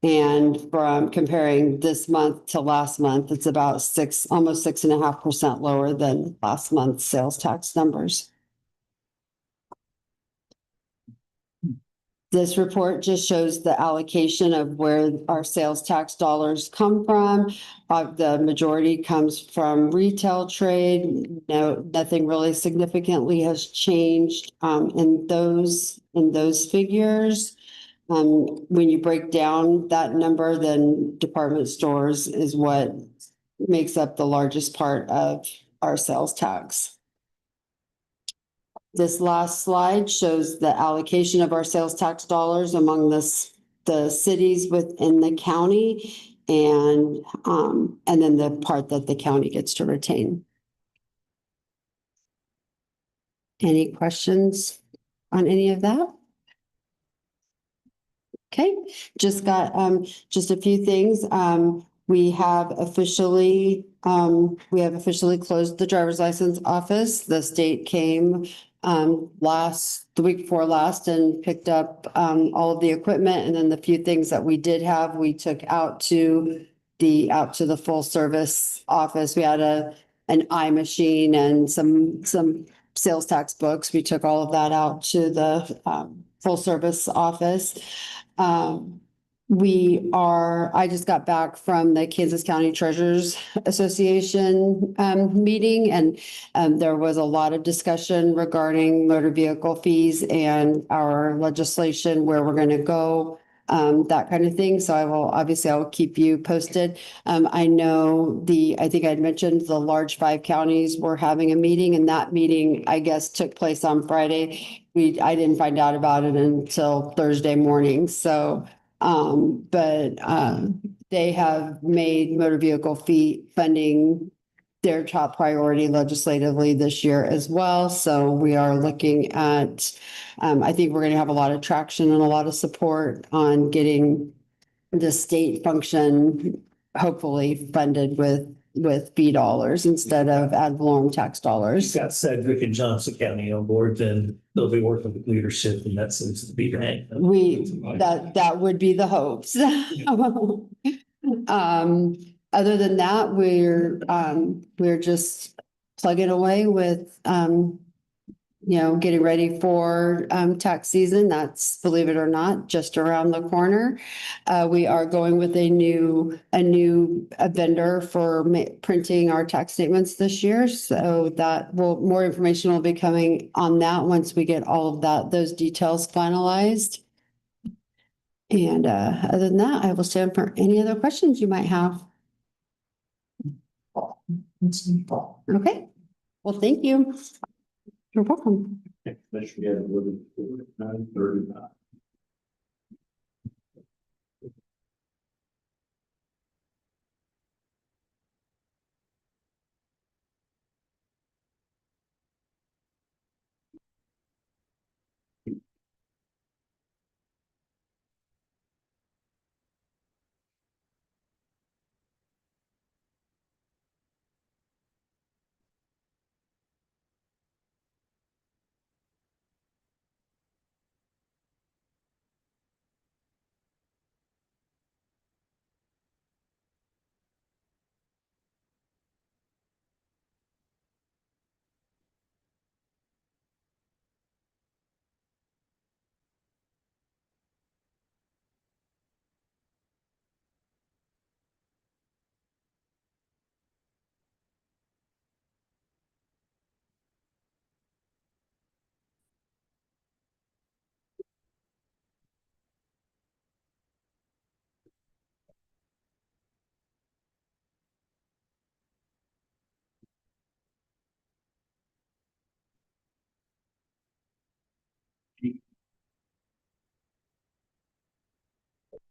And from comparing this month to last month, it's about almost 6.5% lower than last month's sales tax numbers. This report just shows the allocation of where our sales tax dollars come from. The majority comes from retail trade. No, nothing really significantly has changed in those figures. When you break down that number, then department stores is what makes up the largest part of our sales tax. This last slide shows the allocation of our sales tax dollars among the cities within the county and then the part that the county gets to retain. Any questions on any of that? Okay, just got just a few things. We have officially closed the driver's license office. The state came the week before last and picked up all of the equipment, and then the few things that we did have, we took out to the full service office. We had an eye machine and some sales tax books. We took all of that out to the full service office. I just got back from the Kansas County Treasurers Association meeting, and there was a lot of discussion regarding motor vehicle fees and our legislation, where we're going to go, that kind of thing. So I will keep you posted. I think I'd mentioned the large 5 counties were having a meeting, and that meeting, I guess, took place on Friday. I didn't find out about it until Thursday morning. So, they have made motor vehicle fee funding their top priority legislatively this year as well. So we are looking at, I think we're going to have a lot of traction and a lot of support on getting the state function hopefully funded with fee dollars instead of ad valorem tax dollars. Got Sedgwick and Johnson County on board, then they'll be working with leadership, and that seems to be right. That would be the hopes. Other than that, we're just plugging away with getting ready for tax season. That's, believe it or not, just around the corner. We are going with a new vendor for printing our tax statements this year. So more information will be coming on that once we get all of those details finalized. And other than that, I will stand for any other questions you might have. Okay. Well, thank you. You're welcome.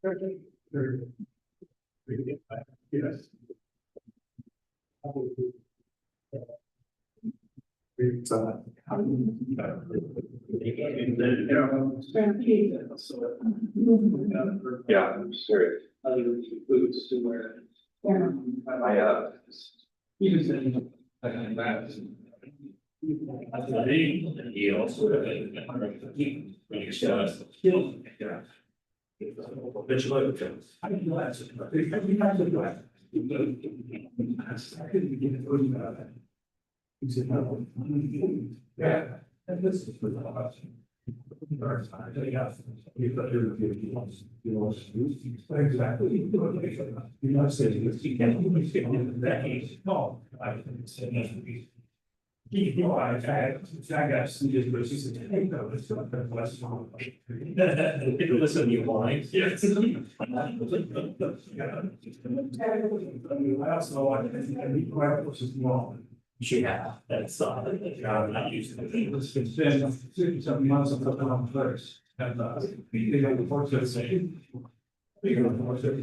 Yes. Yeah, I'm serious. Even saying, he also. Yeah. But you like it. I didn't know that. I didn't know that. I couldn't get it. He said, no. Yeah. And this is for the option. Exactly. You're not saying this, you can't, that case, no, I think it's. You know, I got some just versus. Hey, no, it's not that less. It'll listen to you line. Yes. I also know, I think, which is wrong. Yeah, that's, I'm not used to it. It's been 6-7 months of putting on first. And, they got the force of saying. You're gonna force it.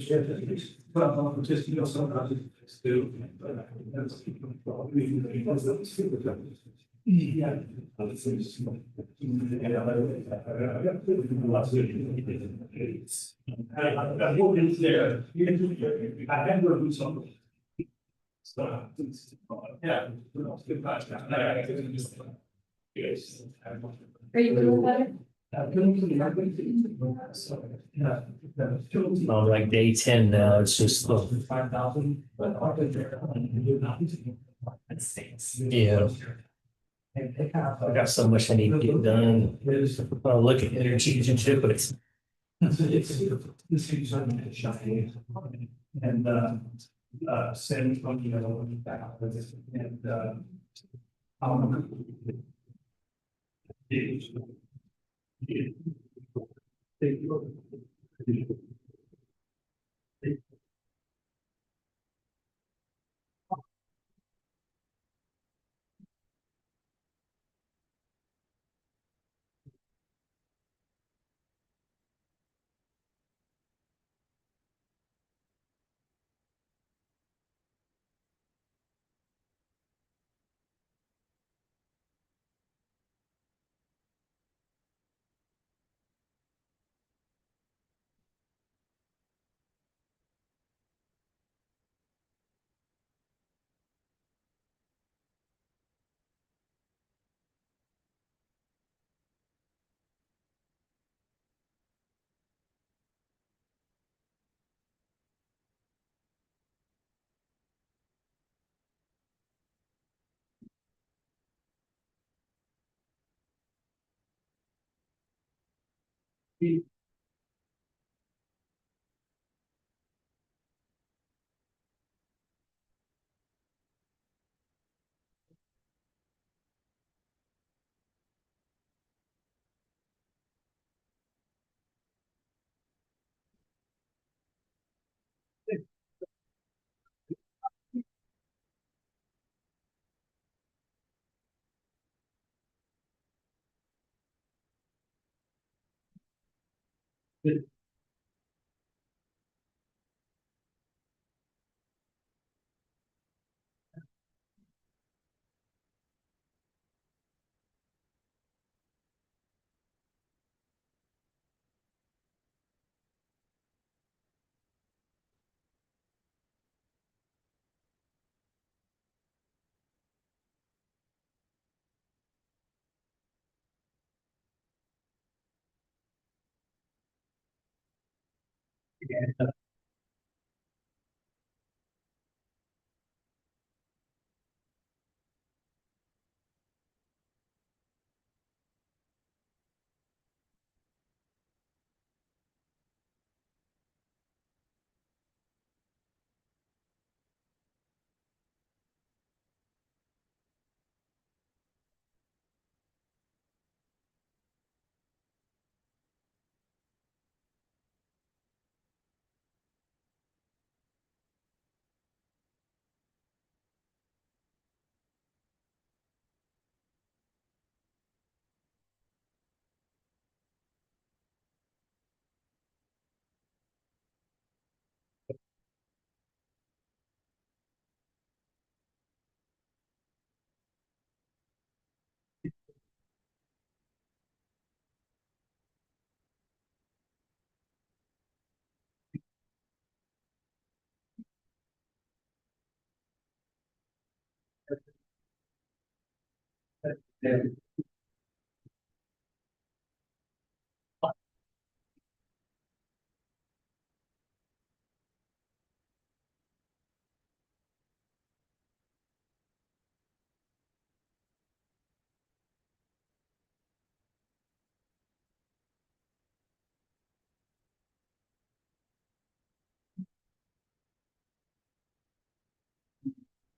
Well, just, you know, sometimes it's do. Yeah. I hope it's there. I have to do something. So, yeah. Good part. Yes. Are you doing better? On like day 10 now, it's just, 5,000. yeah, I got so much I need to get done. I'll look at energy and shit, but it's. This is shiny. And, send from, you know, back and,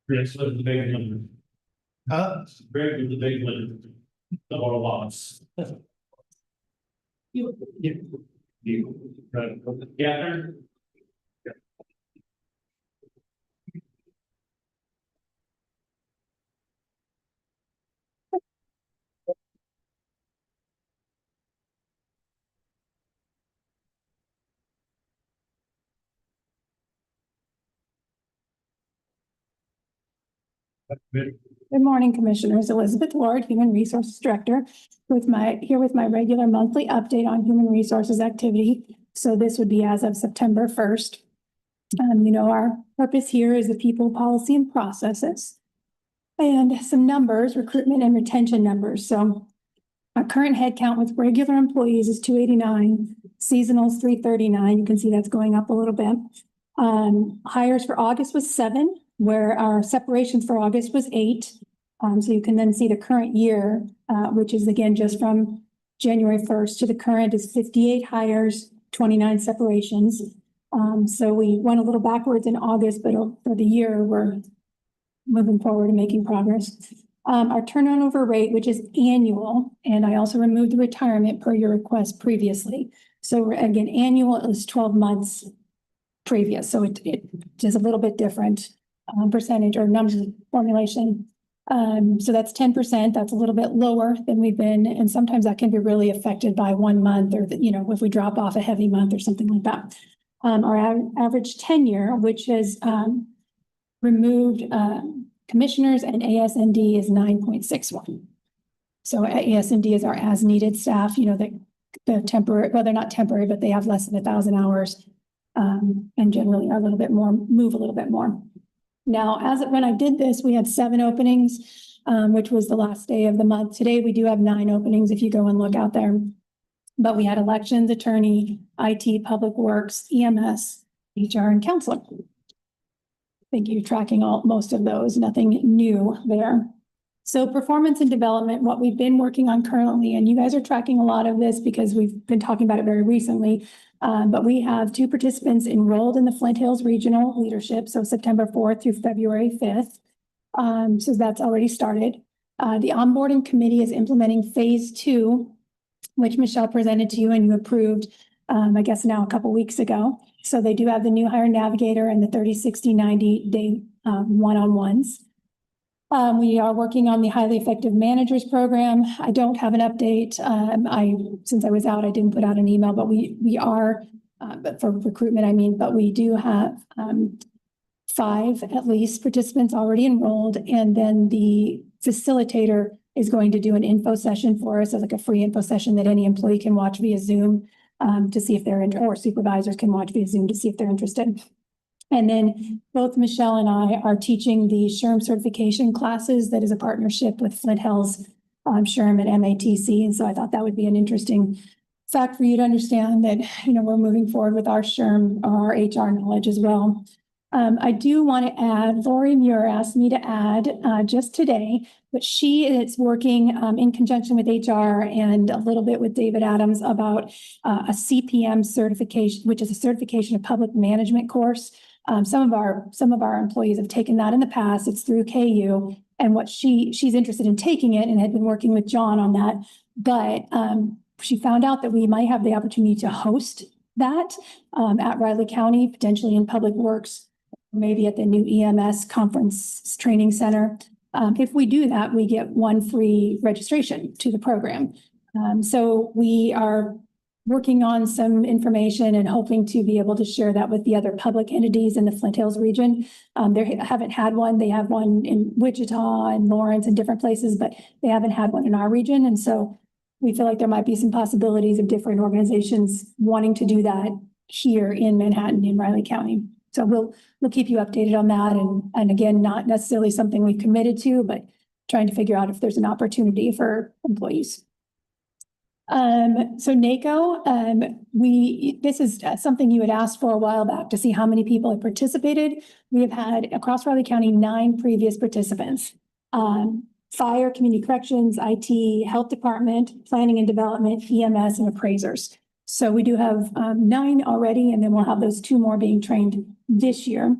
Yes, so the big one. Greg was the big one. The whole lots. You. Right. Yeah. Good morning, Commissioners. Elizabeth Ward, Human Resources Director, with my regular monthly update on human resources activity. So this would be as of September 1st. Our purpose here is the people, policy, and processes. And some numbers, recruitment and retention numbers. So our current headcount with regular employees is 289, seasonals 339. You can see that's going up a little bit. Hires for August was 7, where our separations for August was 8. So you can then see the current year, which is again just from January 1st to the current is 58 hires, 29 separations. So we went a little backwards in August, but for the year, we're moving forward and making progress. Our turnover rate, which is annual, and I also removed the retirement per your request previously. So again, annual is 12 months previous, so it is a little bit different percentage or numbers formulation. So that's 10%. That's a little bit lower than we've been, and sometimes that can be really affected by 1 month, or if we drop off a heavy month or something like that. Our average tenure, which has removed commissioners and ASND, is 9.61. So ASND is our as-needed staff. The temporary, well, they're not temporary, but they have less than 1,000 hours, and generally are move a little bit more. Now, as of when I did this, we had 7 openings, which was the last day of the month. Today, we do have 9 openings if you go and look out there. But we had elections, attorney, IT, public works, EMS, HR, and counselor. I think you're tracking most of those, nothing new there. So performance and development, what we've been working on currently, and you guys are tracking a lot of this because we've been talking about it very recently, but we have 2 participants enrolled in the Flint Hills Regional Leadership, so September 4th through February 5th. So that's already started. The onboarding committee is implementing phase 2, which Michelle presented to you and you approved, I guess now a couple weeks ago. So they do have the new hire navigator and the 30, 60, 90 day one-on-ones. We are working on the highly effective managers program. I don't have an update. Since I was out, I didn't put out an email, but we are, but for recruitment, but we do have 5 at least participants already enrolled. And then the facilitator is going to do an info session for us, like a free info session that any employee can watch via Zoom to see if they're interested, or supervisors can watch via Zoom to see if they're interested. And then both Michelle and I are teaching the SHRM certification classes. That is a partnership with Flint Hills, SHRM and MATC. And so I thought that would be an interesting fact for you to understand that, we're moving forward with our SHRM, our HR knowledge as well. I do want to add, Lori Muir asked me to add just today, but she is working in conjunction with HR and a little bit with David Adams about a CPM certification, which is a certification of public management course. Some of our employees have taken that in the past. It's through KU, and what she's interested in taking it and had been working with John on that. But she found out that we might have the opportunity to host that at Riley County, potentially in Public Works, maybe at the new EMS conference training center. If we do that, we get 1 free registration to the program. So we are working on some information and hoping to be able to share that with the other public entities in the Flint Hills region. They haven't had one. They have one in Wichita and Lawrence and different places, but they haven't had one in our region. And so we feel like there might be some possibilities of different organizations wanting to do that here in Manhattan, in Riley County. So we'll keep you updated on that. And again, not necessarily something we've committed to, but trying to figure out if there's an opportunity for employees. So NACO, this is something you had asked for a while back to see how many people have participated. We have had across Riley County 9 previous participants. Fire, community corrections, IT, health department, planning and development, EMS, and appraisers. So we do have 9 already, and then we'll have those 2 more being trained this year.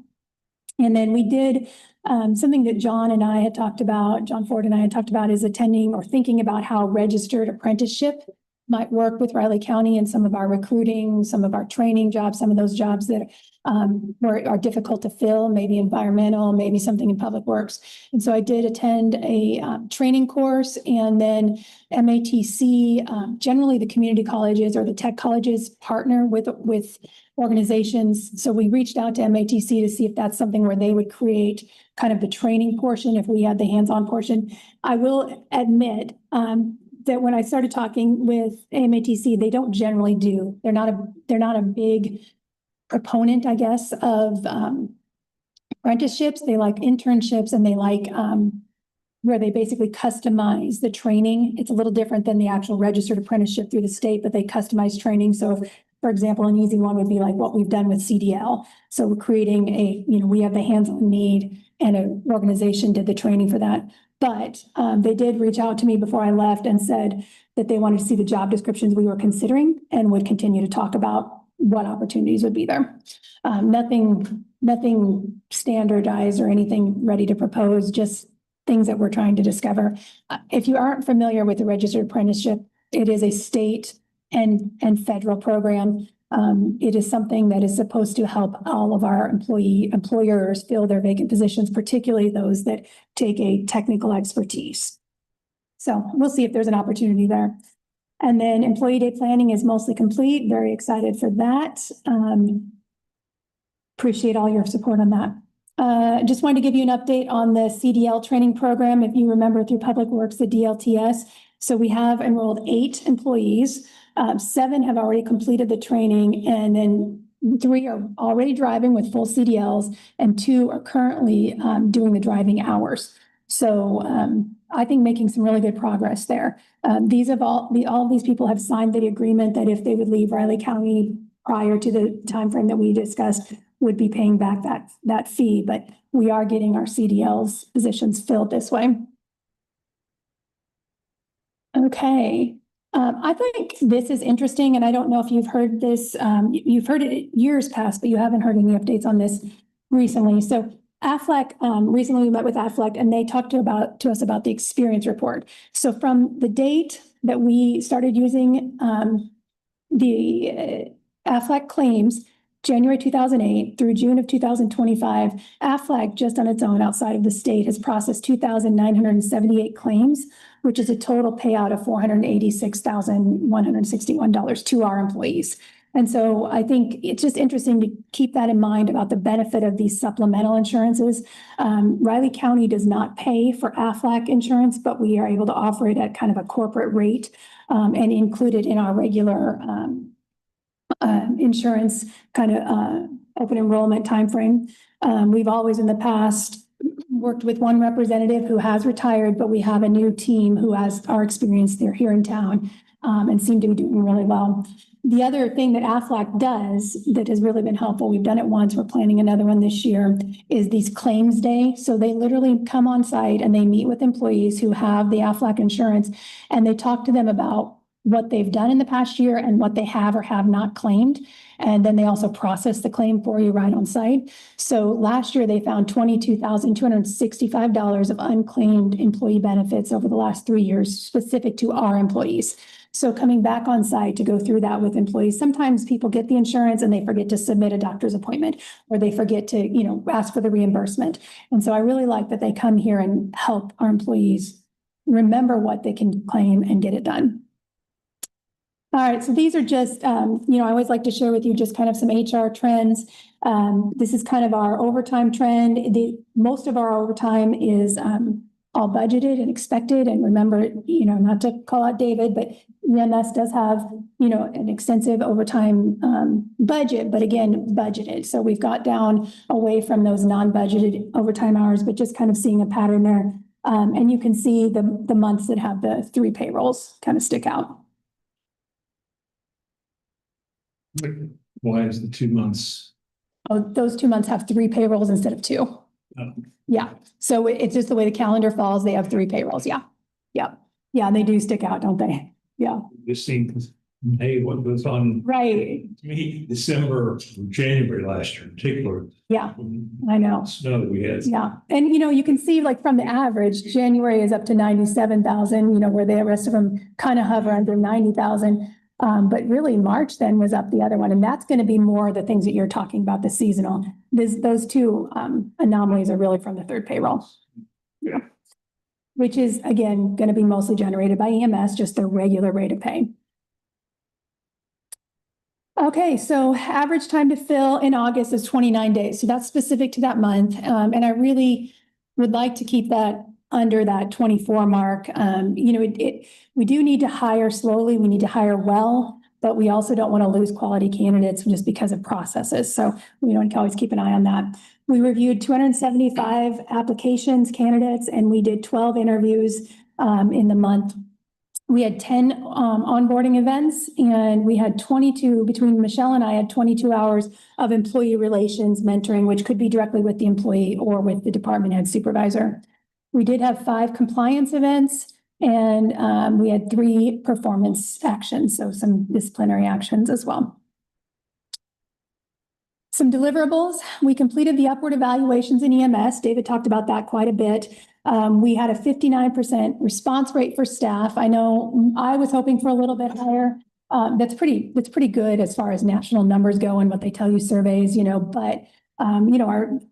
And then we did something that John and I had talked about, John Ford and I had talked about, is attending or thinking about how registered apprenticeship might work with Riley County and some of our recruiting, some of our training jobs, some of those jobs that are difficult to fill, maybe environmental, maybe something in public works. And so I did attend a training course, and then MATC, generally the community colleges or the tech colleges partner with organizations. So we reached out to MATC to see if that's something where they would create kind of the training portion if we had the hands-on portion. I will admit that when I started talking with MATC, they don't generally do. They're not a big proponent, I guess, of apprenticeships. They like internships, and they like where they basically customize the training. It's a little different than the actual registered apprenticeship through the state, but they customize training. So for example, an easy one would be like what we've done with CDL. So we're creating we have the hands-on need, and an organization did the training for that. But they did reach out to me before I left and said that they wanted to see the job descriptions we were considering and would continue to talk about what opportunities would be there. Nothing standardized or anything ready to propose, just things that we're trying to discover. If you aren't familiar with the registered apprenticeship, it is a state and federal program. It is something that is supposed to help all of our employers fill their vacant positions, particularly those that take a technical expertise. So we'll see if there's an opportunity there. And then employee day planning is mostly complete. Very excited for that. Appreciate all your support on that. Just wanted to give you an update on the CDL training program. If you remember through Public Works, the DLTS. So we have enrolled 8 employees. 7 have already completed the training, and then 3 are already driving with full CDLs, and 2 are currently doing the driving hours. So I think making some really good progress there. All of these people have signed the agreement that if they would leave Riley County prior to the timeframe that we discussed, would be paying back that fee. But we are getting our CDLs positions filled this way. Okay. I think this is interesting, and I don't know if you've heard this, you've heard it years past, but you haven't heard any updates on this recently. So Aflac, recently we met with Aflac, and they talked to us about the experience report. So from the date that we started using the Aflac claims, January 2008 through June of 2025, Aflac just on its own outside of the state has processed 2,978 claims, which is a total payout of $486,161 to our employees. And so I think it's just interesting to keep that in mind about the benefit of these supplemental insurances. Riley County does not pay for Aflac insurance, but we are able to offer it at kind of a corporate rate and include it in our regular insurance kind of open enrollment timeframe. We've always in the past worked with one representative who has retired, but we have a new team who has our experience. They're here in town and seem to be doing really well. The other thing that Aflac does that has really been helpful, we've done it once, we're planning another one this year, is these claims day. So they literally come on site and they meet with employees who have the Aflac insurance, and they talk to them about what they've done in the past year and what they have or have not claimed. And then they also process the claim for you right on site. So last year they found $22,265 of unclaimed employee benefits over the last 3 years specific to our employees. So coming back on site to go through that with employees, sometimes people get the insurance and they forget to submit a doctor's appointment, or they forget to, ask for the reimbursement. And so I really like that they come here and help our employees remember what they can claim and get it done. All right, so these are just, I always like to share with you just kind of some HR trends. This is kind of our overtime trend. Most of our overtime is all budgeted and expected. And remember, not to call out David, but EMS does have, you know, an extensive overtime budget, but again, budgeted. So we've got down away from those non-budgeted overtime hours, but just kind of seeing a pattern there. And you can see the months that have the 3 payrolls kind of stick out. Why is the 2 months? Oh, those 2 months have 3 payrolls instead of 2. Oh. Yeah, so it's just the way the calendar falls. They have 3 payrolls. Yeah, yeah, yeah. They do stick out, don't they? Yeah, This seems, hey, what was on right. me, December, January last year in particular. Yeah, I know. Snow that we had. Yeah, and you know, you can see like from the average, January is up to 97,000, you know, where the rest of them kind of hover under 90,000. But really March then was up the other one, and that's going to be more the things that you're talking about, the seasonal. Those 2 anomalies are really from the 3rd payroll. Yeah. Which is, again, going to be mostly generated by EMS, just their regular rate of pay. Okay, so average time to fill in August is 29 days. So that's specific to that month. And I really would like to keep that under that 24 mark. You know, we do need to hire slowly. We need to hire well, but we also don't want to lose quality candidates just because of processes. So we don't always keep an eye on that. We reviewed 275 applications, candidates, and we did 12 interviews in the month. We had 10 onboarding events, and we had 22, between Michelle and I, had 22 hours of employee relations mentoring, which could be directly with the employee or with the department head supervisor. We did have 5 compliance events, and we had 3 performance actions, so some disciplinary actions as well. Some deliverables. We completed the upward evaluations in EMS. David talked about that quite a bit. We had a 59% response rate for staff. I know I was hoping for a little bit higher. That's pretty good as far as national numbers go and what they tell you surveys, you know, but you know,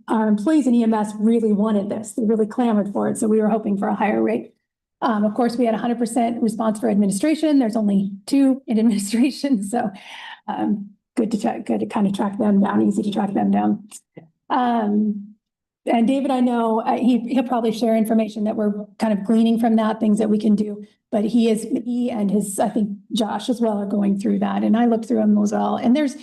our employees in EMS really wanted this. They really clamored for it. So we were hoping for a higher rate. Of course, we had 100% response for administration. There's only 2 in administration. So good to kind of track them down, easy to track them down. And David, I know he'll probably share information that we're kind of gleaning from that, things that we can do. But he and his, I think Josh as well, are going through that. And I looked through them as well. And there's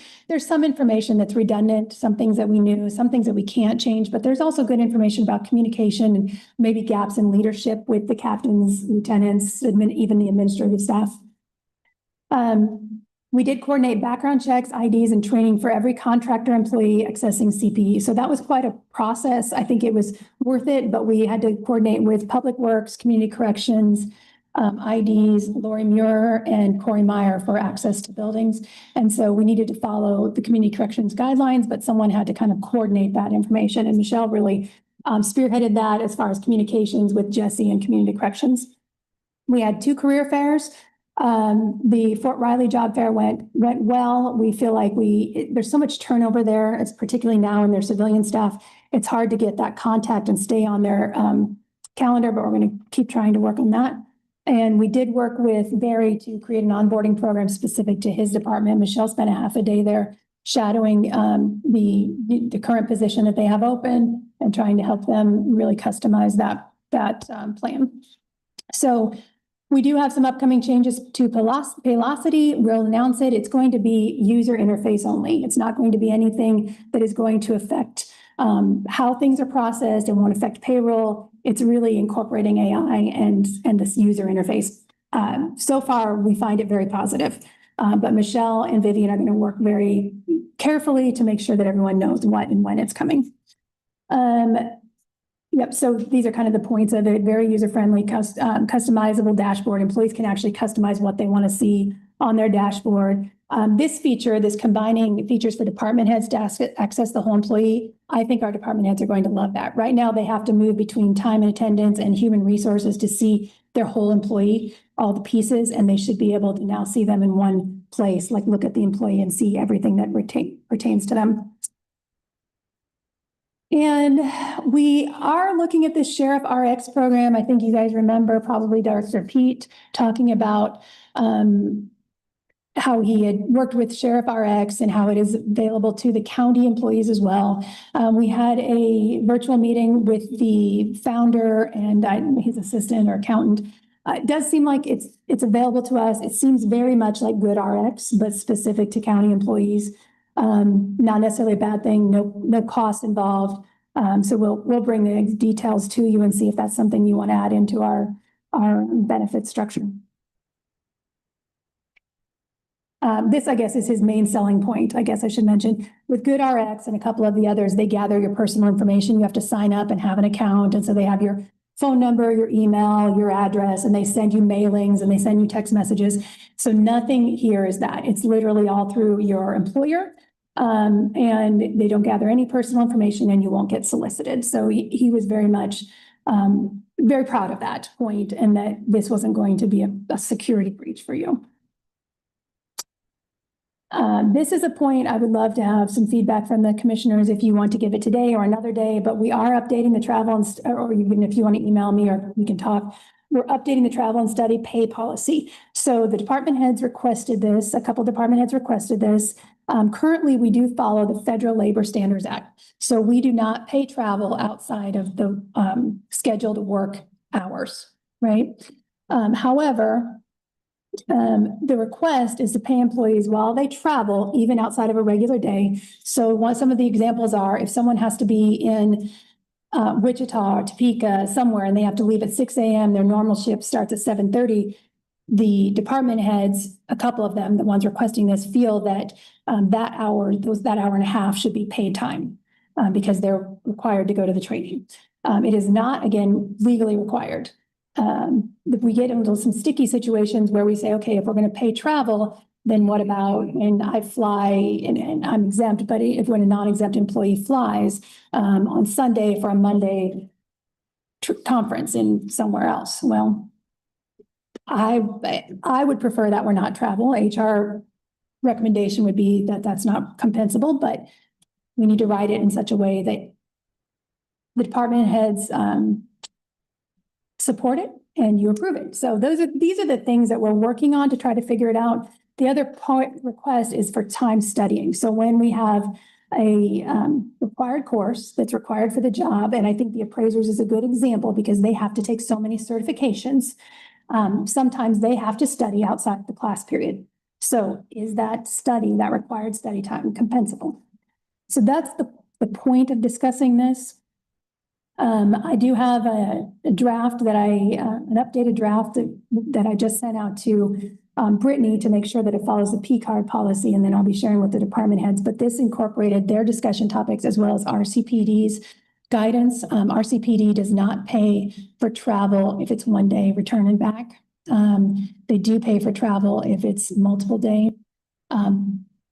some information that's redundant, some things that we knew, some things that we can't change. But there's also good information about communication and maybe gaps in leadership with the captains, lieutenants, even the administrative staff. We did coordinate background checks, IDs, and training for every contractor employee accessing CPE. So that was quite a process. I think it was worth it, but we had to coordinate with Public Works, Community Corrections, IDs, Lori Muir and Corey Meyer for access to buildings. And so we needed to follow the Community Corrections guidelines, but someone had to kind of coordinate that information. And Michelle really spearheaded that as far as communications with Jesse and Community Corrections. We had 2 career fairs. The Fort Riley job fair went well. We feel like there's so much turnover there. It's particularly now in their civilian staff. It's hard to get that contact and stay on their calendar, but we're going to keep trying to work on that. And we did work with Barry to create an onboarding program specific to his department. Michelle spent a half a day there shadowing the current position that they have open and trying to help them really customize that plan. So we do have some upcoming changes to Paylocity. We'll announce it. It's going to be user interface only. It's not going to be anything that is going to affect how things are processed and won't affect payroll. It's really incorporating AI and this user interface. So far, we find it very positive. But Michelle and Vivian are going to work very carefully to make sure that everyone knows what and when it's coming. Yep, so these are kind of the points of it. Very user-friendly, customizable dashboard. Employees can actually customize what they want to see on their dashboard. This feature, this combining features for department heads to access the whole employee, I think our department heads are going to love that. Right now, they have to move between time and attendance and human resources to see their whole employee, all the pieces, and they should be able to now see them in one place, like look at the employee and see everything that pertains to them. And we are looking at this Sheriff RX program. I think you guys remember probably Director Pete talking about how he had worked with Sheriff RX and how it is available to the county employees as well. We had a virtual meeting with the founder and his assistant or accountant It does seem like it's available to us. It seems very much like Good RX, but specific to county employees. Not necessarily a bad thing, no cost involved. So we'll bring the details to you and see if that's something you want to add into our benefit structure. This, I guess, is his main selling point. I guess I should mention with Good RX and a couple of the others, they gather your personal information. You have to sign up and have an account. And so they have your phone number, your email, your address, and they send you mailings and they send you text messages. So nothing here is that. It's literally all through your employer. And they don't gather any personal information and you won't get solicited. So he was very much very proud of that point and that this wasn't going to be a security breach for you. This is a point I would love to have some feedback from the commissioners if you want to give it today or another day, but we are updating the travel and, or even if you want to email me or we can talk, we're updating the travel and study pay policy. So the department heads requested this, a couple department heads requested this. Currently, we do follow the Federal Labor Standards Act. So we do not pay travel outside of the scheduled work hours, right? However, the request is to pay employees while they travel, even outside of a regular day. So what some of the examples are, if someone has to be in Wichita or Topeka somewhere and they have to leave at 6 a.m., their normal shift starts at 7:30. The department heads, a couple of them, the ones requesting this, feel that that hour and a half should be paid time because they're required to go to the training. It is not, again, legally required. We get into some sticky situations where we say, okay, if we're going to pay travel, then what about when I fly and I'm exempt, but if when a non-exempt employee flies on Sunday for a Monday conference in somewhere else? Well, I would prefer that we're not travel. HR recommendation would be that that's not compensable, but we need to write it in such a way that the department heads support it and you approve it. So these are the things that we're working on to try to figure it out. The other part request is for time studying. So when we have a required course that's required for the job, and I think the appraisers is a good example because they have to take so many certifications. Sometimes they have to study outside the class period. So is that study, that required study time, compensable? So that's the point of discussing this. I do have a draft that an updated draft that I just sent out to Brittany to make sure that it follows the P card policy, and then I'll be sharing with the department heads. But this incorporated their discussion topics as well as RCPD's guidance. RCPD does not pay for travel if it's 1 day return and back. They do pay for travel if it's multiple day.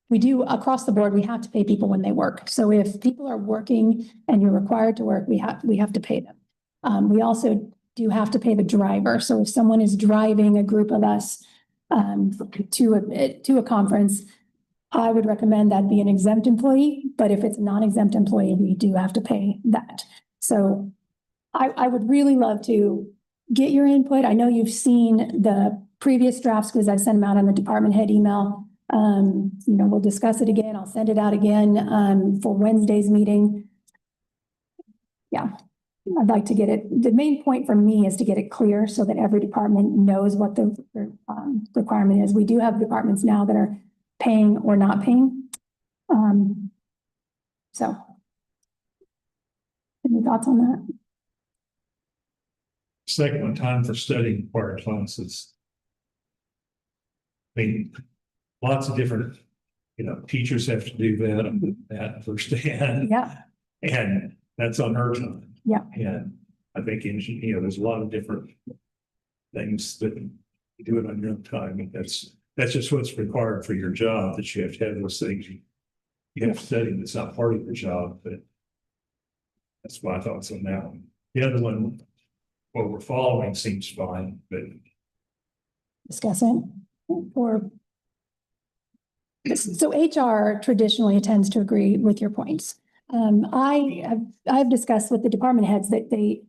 We do across the board, we have to pay people when they work. So if people are working and you're required to work, we have to pay them. We also do have to pay the driver. So if someone is driving a group of us to a conference, I would recommend that be an exempt employee, but if it's a non-exempt employee, we do have to pay that. So I would really love to get your input. I know you've seen the previous drafts because I've sent them out on the department head email. We'll discuss it again. I'll send it out again for Wednesday's meeting. Yeah, I'd like to get it. The main point for me is to get it clear so that every department knows what the requirement is. We do have departments now that are paying or not paying. So any thoughts on that? Second one, time for studying required classes. I mean, lots of different, teachers have to do that firsthand. Yeah. And that's on her time. Yeah. And I think, there's a lot of different things that you do it on your own time. And that's just what's required for your job, that you have to have those things. You have to study. That's not part of your job, but that's my thoughts on that one. The other one, what we're following seems fine, but Discussing or so HR traditionally tends to agree with your points. I've discussed with the department heads that they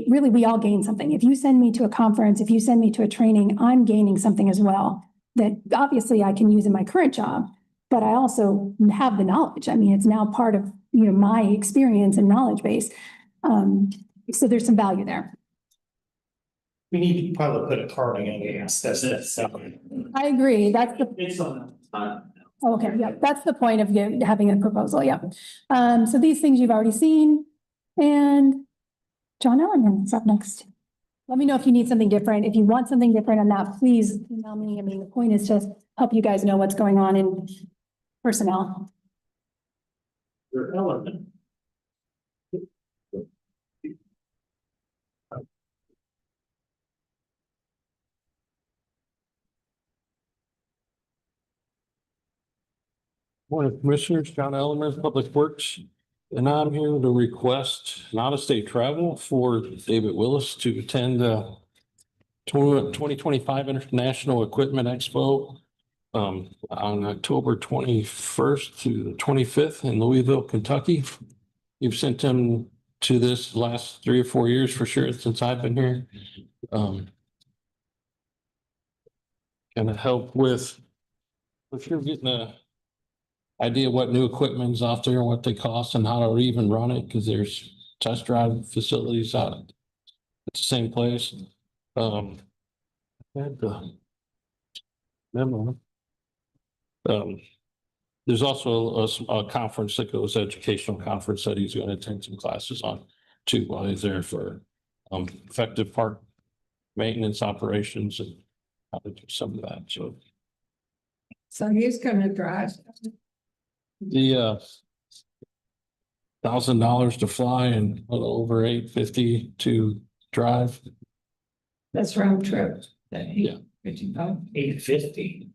really, we all gain something. If you send me to a conference, if you send me to a training, I'm gaining something as well that obviously I can use in my current job, but I also have the knowledge. I mean, it's now part of, my experience and knowledge base. So there's some value there. We need to probably put a carding on gas, that's something. I agree. That's the, It's on. okay, yeah, that's the point of having a proposal, yeah. So these things you've already seen, and John Ellerman is up next. Let me know if you need something different. If you want something different on that, please email me. I mean, the point is to help you guys know what's going on in personnel. Your element. Morning, Commissioners, John Elmer, Public Works, and I'm here to request an out-of-state travel for David Willis to attend the 2025 International Equipment Expo on October 21st to the 25th in Louisville, Kentucky. You've sent him to this last 3 or 4 years for sure since I've been here. Gonna help with, if you're getting a idea what new equipment's out there and what they cost and how to even run it, because there's test drive facilities out at the same place. Had the memo. There's also a conference that goes, educational conference that he's going to attend some classes on too while he's there for effective park maintenance operations and how to do some of that. So he's gonna drive. The $1,000 to fly and a little over $850 to drive. That's round trip. Yeah. 850.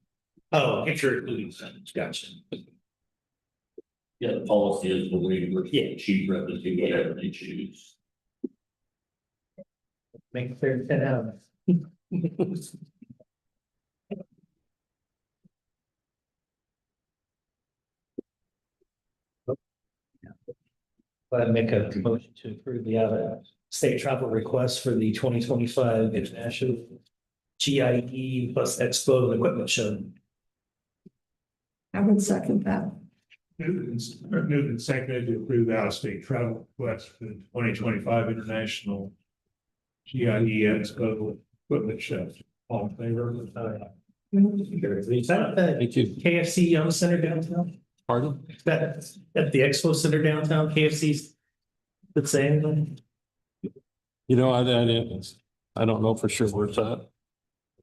Oh, if you're including incentives, gotcha. Yeah, the policy is the way we're Yeah. cheap rather than whatever they choose. Make it fair to 10 out. But I make a motion to approve the state travel request for the 2025 International GIE plus Expo and Equipment Show. I would second that. Moved and seconded to approve out-of-state travel request for the 2025 International GIE Expo Equipment Show. All in favor? Is that Thank you. KFC Young Center downtown? Pardon? That at the Expo Center downtown, KFC's the same, You know, I don't know for sure where it's at.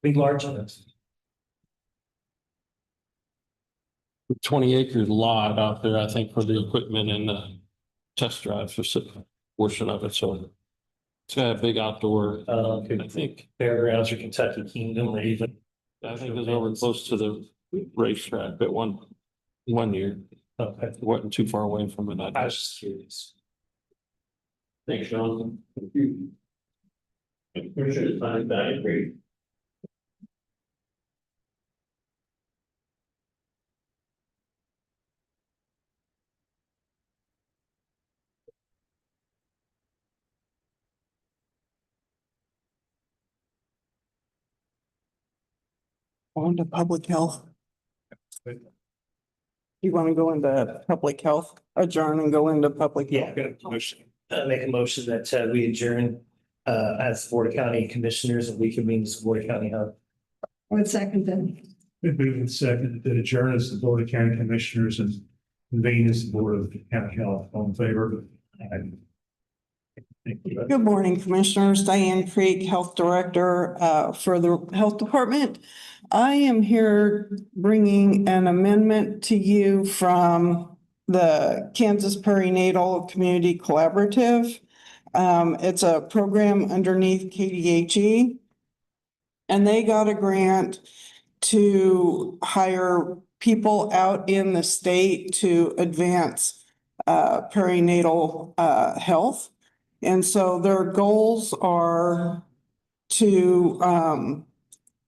big large enough. 20 acre lot out there, I think, for the equipment and the test drive portion of it. So it's got a big outdoor, I think, Fairgrounds or Kentucky Kingdom or even. I think it was over close to the racetrack at one year. Okay. It wasn't too far away from it. I was just curious. Thanks, Sean. Appreciate it. I agree. On to public health. You want to go into public health, adjourn and go into public? Yeah, good motion. Make a motion that we adjourn as Board of County Commissioners and we convene as Board of County Hub. I would second that. Been moved and seconded that adjourn as the Board of County Commissioners and convene as the Board of County Health. All in favor? Aye. Thank you. Good morning, Commissioners. Diane Creek, Health Director for the Health Department. I am here bringing an amendment to you from the Kansas Perinatal Community Collaborative. It's a program underneath KDHE. And they got a grant to hire people out in the state to advance perinatal health. And so their goals are to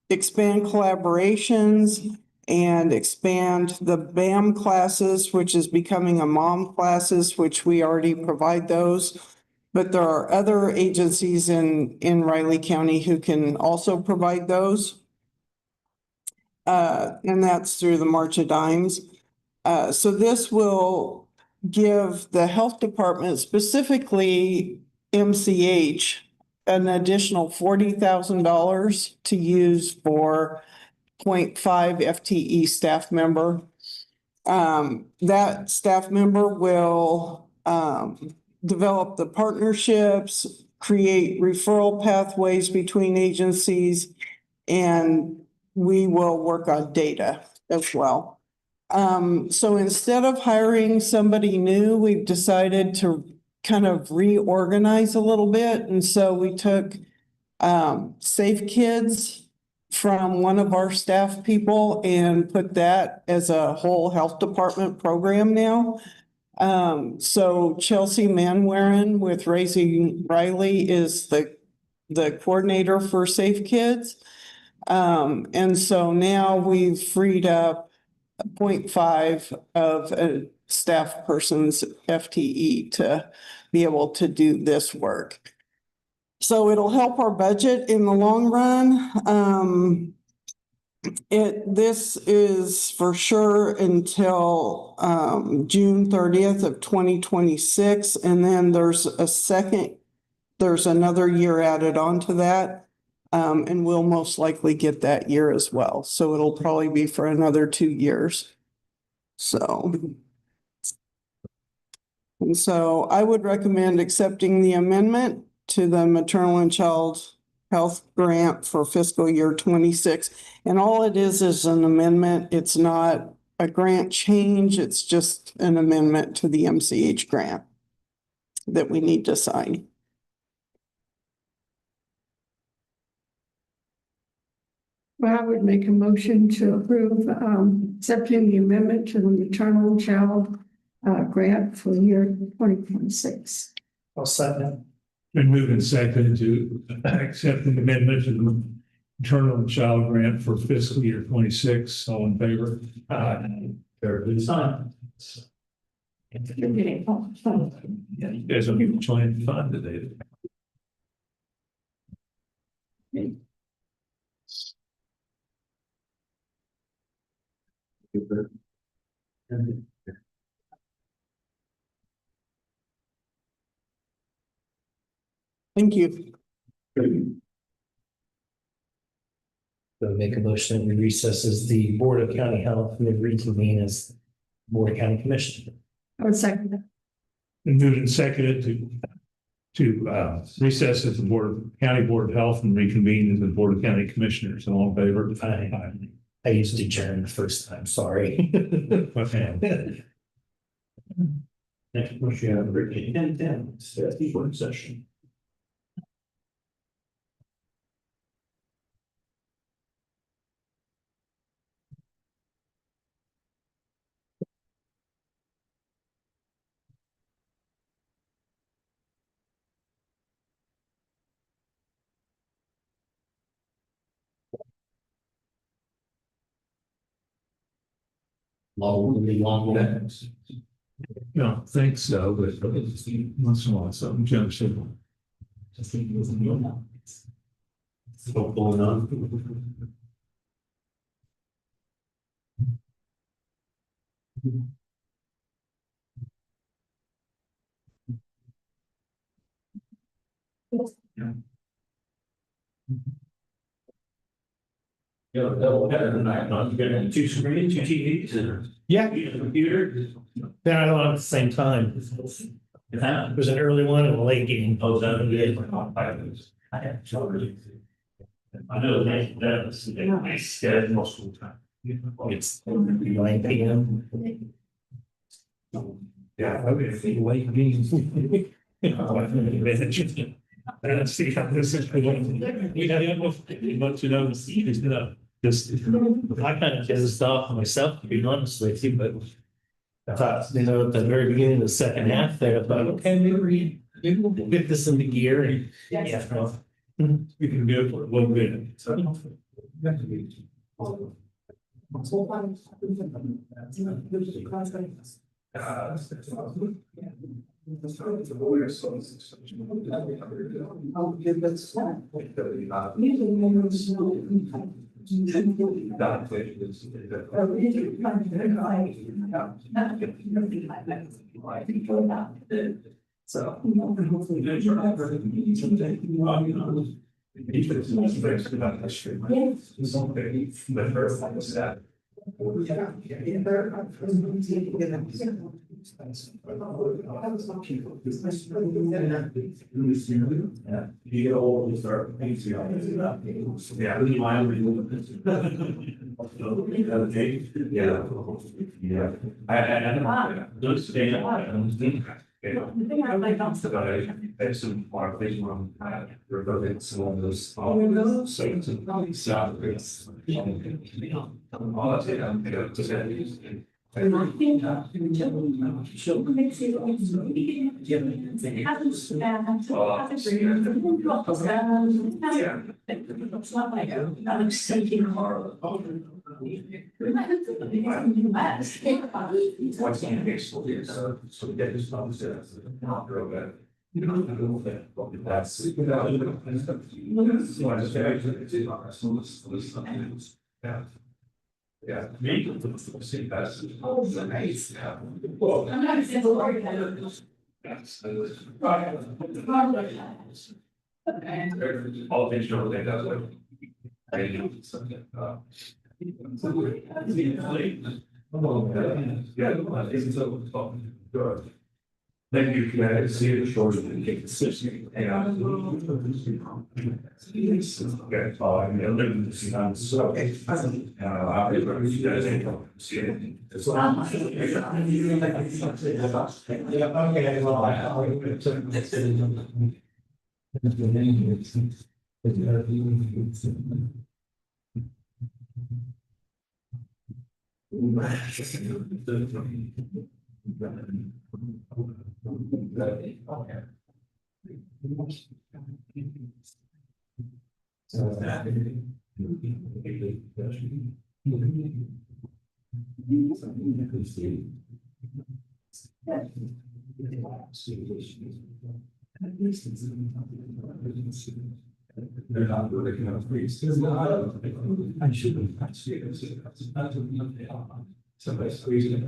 expand collaborations and expand the BAM classes, which is becoming a mom classes, which we already provide those. But there are other agencies in Riley County who can also provide those. And that's through the March of Dimes. So this will give the health department, specifically MCH, an additional $40,000 to use for 0.5 FTE staff member. That staff member will develop the partnerships, create referral pathways between agencies, and we will work on data as well. So instead of hiring somebody new, we've decided to kind of reorganize a little bit. And so we took Safe Kids from one of our staff people and put that as a whole health department program now. So Chelsea Manwaring with Raising Riley is the coordinator for Safe Kids. And so now we've freed up 0.5 of a staff person's FTE to be able to do this work. So it'll help our budget in the long run. This is for sure until June 30th of 2026. And then there's another year added on to that. And we'll most likely get that year as well. So it'll probably be for another 2 years. And so I would recommend accepting the amendment to the maternal and child health grant for fiscal year 26. And all it is an amendment. It's not a grant change. It's just an amendment to the MCH grant that we need to sign. Well, I would make a motion to approve accepting the amendment to the maternal and child grant for year 2026. I'll second. Been moved and seconded to accept an amendment to the maternal and child grant for fiscal year 26. All in favor? Everybody sign. You're getting Yeah, you guys are trying fun today. Thank you. So make a motion that we recess as the Board of County Health and then reconvene as Board of County Commissioner. I would second that. Been moved and seconded to recess as the County Board of Health and reconvene as the Board of County Commissioners. All in favor? I used to adjourn the first time, sorry. Okay. Next motion, you have written 10-10, it's the work session. No, think so, but once in a while, something jumps in. Still pulling on. Yeah, double header tonight, not you got two screens, two TVs and. Yeah. Computer. They're not on at the same time. There's an early one and a late game. Oh, that I have children. I know that was my schedule most of the time. It's 9 p.m. Yeah, I mean, the late games. And see how this is. We have much, just. I kind of dozed off myself, to be honest with you, but I thought, at the very beginning of the second half there, I thought, okay, maybe we'll get this into gear and. Yeah. We can do it for a little bit. So. You get old, you start. Yeah. Yeah. I don't understand. There's some more things wrong. Regarding some of those. Salaries. All that's it. So we get this conversation, not real bad. You don't have to move that. That's. Yeah. Yeah. Me. See, that's. Oh, nice. Yeah. Well. I'm not all things don't think that's what. Thank you, can I see the short of the consistency? Okay, I live in the so. I'll be able to see that. See it. They're not really kind of free. I shouldn't. Somebody squeezing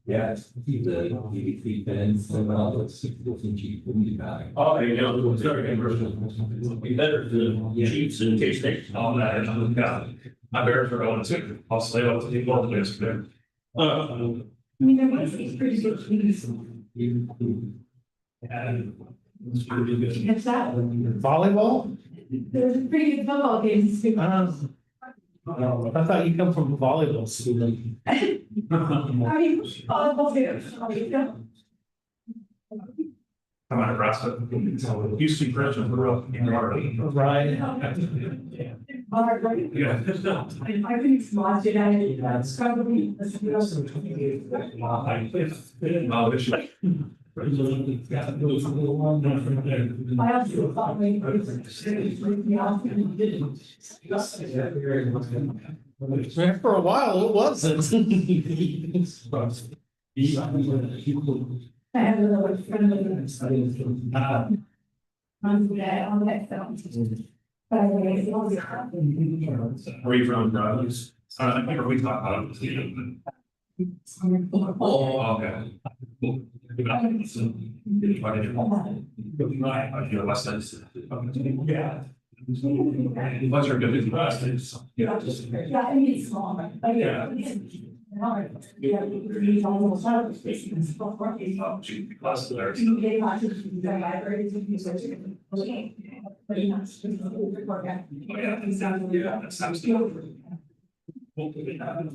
yeah. Oh, you know, it's very good. Be better to cheats in case they all that. I better for going to. I'll stay up to the old list there. I mean, there was these pretty good things. It's that. Volleyball? There's a pretty good football games. I thought you come from volleyball school. I mean, volleyball too. I'm out of Nebraska. Houston Christian grew up in Florida. Right. Yeah. I couldn't watch it. I struggled. I also thought maybe For a while, it wasn't. I have another friend on that film. But I think it's all. Where are you from, brothers? I remember we talked about it. Oh, okay. Right, I feel less sense. Yeah. What's your good advice? Yeah, I mean, it's small, but yeah. Yeah, it's almost out of space. It's not working. Oh, gee, class there. You get lots of the libraries and users. But you're not. Yeah, that sounds good. So, yeah, I was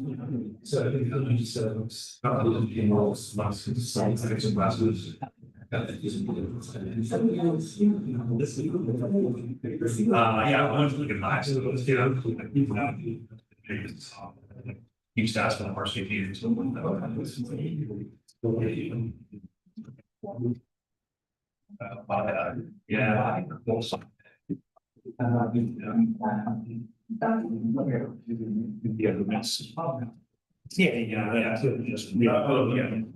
looking nice. You stats for the varsity team. Yeah. Yeah. Just, yeah. We can.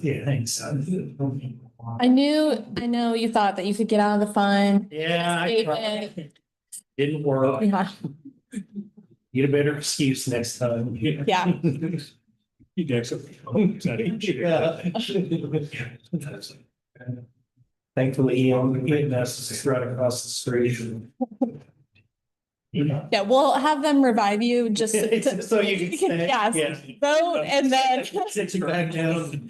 Yeah, thanks. I know you thought that you could get out of the fund. Yeah, I tried. Didn't work. Yeah, Need a better excuse next time. yeah. You guys are. Thankfully, he didn't us right across the street. Yeah, we'll have them revive you just So you can stay. Yes, Yeah. vote and then, Sit you back down.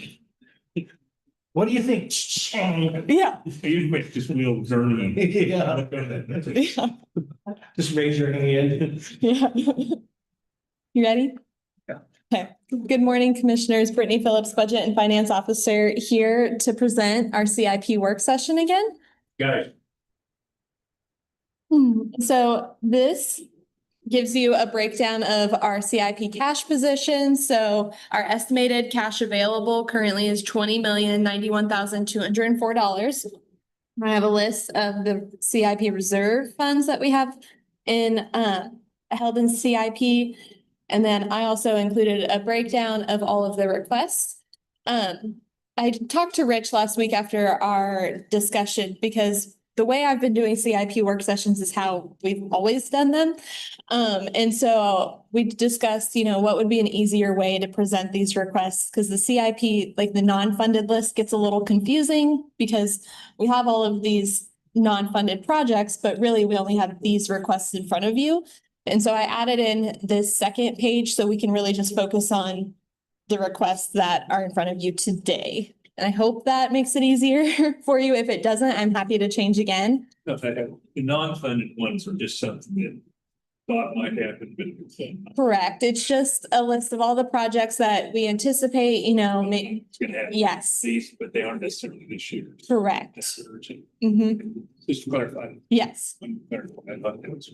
What do you think? yeah. You make this wheel journey. Yeah. Yeah. Just raise your hand. Yeah. You ready? Yeah. Okay. Good morning, Commissioners. Brittany Phillips, Budget and Finance Officer, here to present our CIP work session again. Guys. So this gives you a breakdown of our CIP cash position. So our estimated cash available currently is $20,091,204. I have a list of the CIP reserve funds that we have in held in CIP. And then I also included a breakdown of all of the requests. I talked to Rich last week after our discussion because the way I've been doing CIP work sessions is how we've always done them. And so we discussed, what would be an easier way to present these requests, because the CIP, like the non-funded list, gets a little confusing because we have all of these non-funded projects, but really we only have these requests in front of you. And so I added in this second page so we can really just focus on the requests that are in front of you today. And I hope that makes it easier for you. If it doesn't, I'm happy to change again. The non-funded ones are just something that thought might happen, but. Correct. It's just a list of all the projects that we anticipate, It's gonna happen. yes, These, but they aren't necessarily this year. correct. That's urgent. Mhm. Just to clarify. Yes. I thought that was.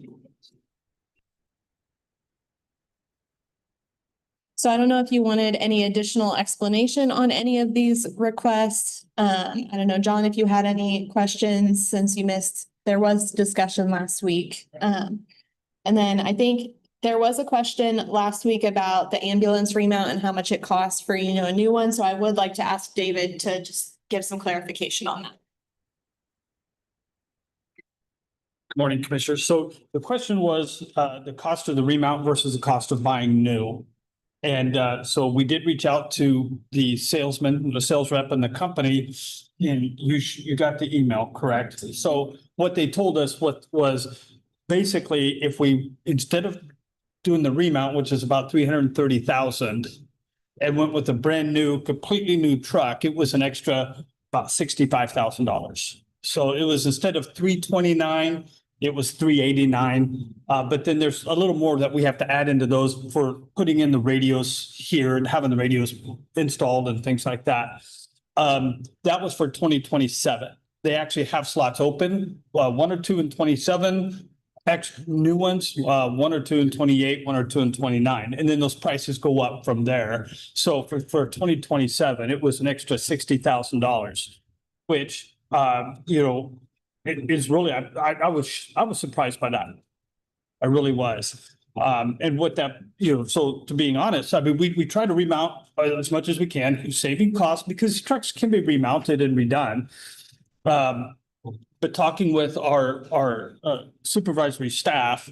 So I don't know if you wanted any additional explanation on any of these requests. I don't know, John, if you had any questions since you missed, there was discussion last week. And then I think there was a question last week about the ambulance remount and how much it costs for, a new one. So I would like to ask David to just give some clarification on that. Good morning, Commissioners. So the question was the cost of the remount versus the cost of buying new. And so we did reach out to the salesman, the sales rep in the company, and you got the email, correct? So what they told us was basically if we, instead of doing the remount, which is about 330,000, and went with a brand new, completely new truck, it was an extra about $65,000. So it was, instead of 329, it was 389. But then there's a little more that we have to add into those for putting in the radios here and having the radios installed and things like that. That was for 2027. They actually have slots open, 1 or 2 in 27, new ones, 1 or 2 in 28, 1 or 2 in 29. And then those prices go up from there. So for 2027, it was an extra $60,000, which, it is really, I was surprised by that. I really was. And what that, so to being honest, I mean, we try to remount as much as we can, saving costs, because trucks can be remounted and redone. But talking with our supervisory staff,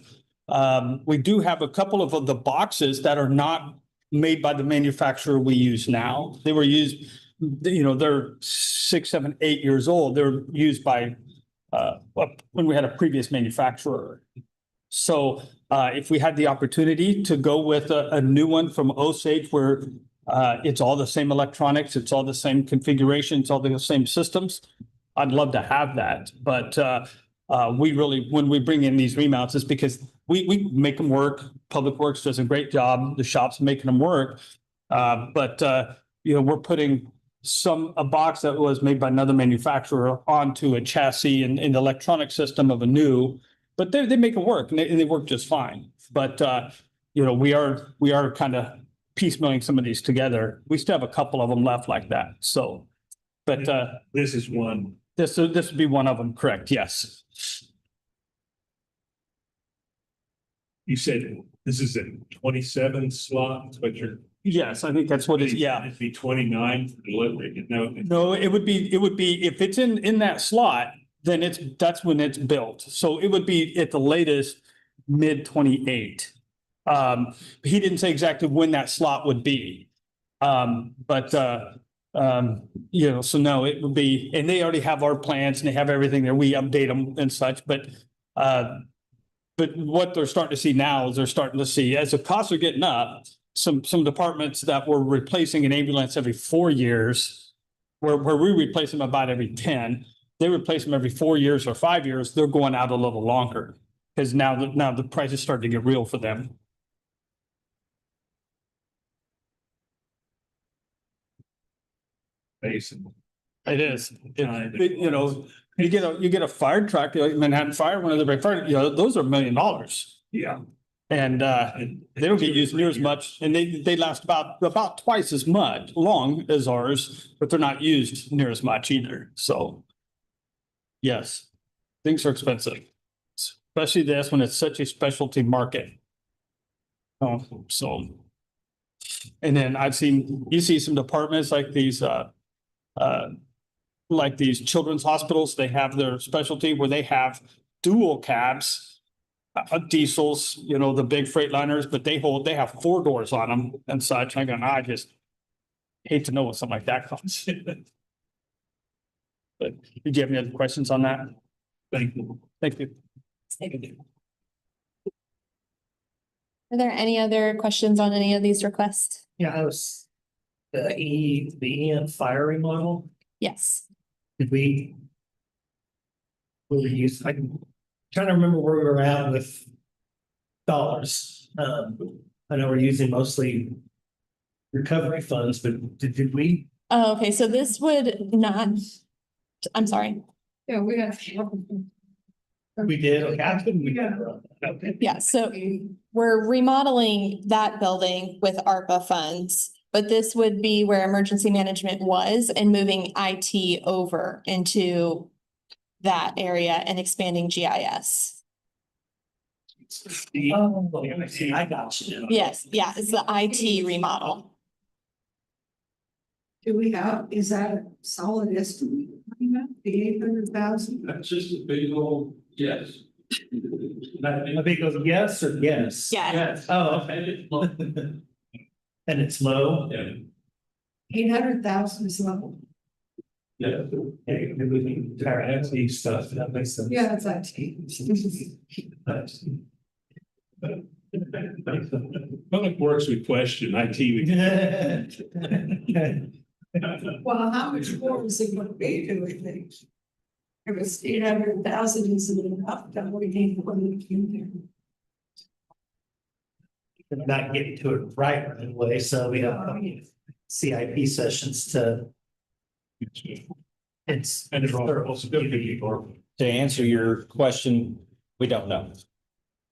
we do have a couple of the boxes that are not made by the manufacturer we use now. They were used, they're 6, 7, 8 years old. They're used by when we had a previous manufacturer. So if we had the opportunity to go with a new one from Osage, where it's all the same electronics, it's all the same configuration, it's all the same systems, I'd love to have that. But we really, when we bring in these remounts, it's because we make them work. Public Works does a great job. The shop's making them work. But we're putting a box that was made by another manufacturer onto a chassis and the electronic system of a new, but they make it work and they work just fine. But we are kind of piecemealing some of these together. We still have a couple of them left like that, so. But This is one. this would be one of them, correct? Yes. You said this is a 27 slot, but you're. Yes, I think that's what it is. Yeah. It'd be 29 for delivery. No. No, it would be, if it's in that slot, then that's when it's built. So it would be at the latest mid-28. He didn't say exactly when that slot would be. So no, it would be, and they already have our plans and they have everything there. We update them and such, but what they're starting to see now is they're starting to see, as the costs are getting up, some departments that were replacing an ambulance every 4 years, where we replace them about every 10, they replace them every 4 years or 5 years, they're going out a little longer. Because now the prices start to get real for them. Basically. It is. You get a fire truck, like Manhattan Fire, one of the big fire, those are $1 million. Yeah. And they don't get used near as much, and they last about twice as much long as ours, but they're not used near as much either. So yes, things are expensive, especially this when it's such a specialty market. So, and then you see some departments like these children's hospitals, they have their specialty where they have dual cabs. Diesels, the big Freightliners, but they have 4 doors on them and such. I just hate to know what something like that costs. But did you have any other questions on that? Thank you. Thank you. Are there any other questions on any of these requests? Yeah, I was, the EM fire remodel, Yes. did we use, I'm trying to remember where we were at with dollars. I know we're using mostly recovery funds, but did we? Oh, okay, so this would not, I'm sorry. Yeah, we have. We did, okay, we got okay. Yeah, so we're remodeling that building with ARPA funds, but this would be where emergency management was and moving IT over into that area and expanding GIS. Oh, I got you. Yes, yeah, it's the IT remodel. Do we have, is that a solid estimate? The 800,000? That's just a big old yes. I think it goes yes or yes? Yeah. Yes. Oh, okay. And it's low? Yeah. 800,000 is level. Yeah. Entire IT stuff, that makes sense. Yeah, it's IT. Public Works we question, IT Well, how much more is it gonna be, do we think? It was 800,000 isn't enough, that we need when we came there. Not getting to it right away, so we have CIP sessions to. It's. To answer your question, we don't know.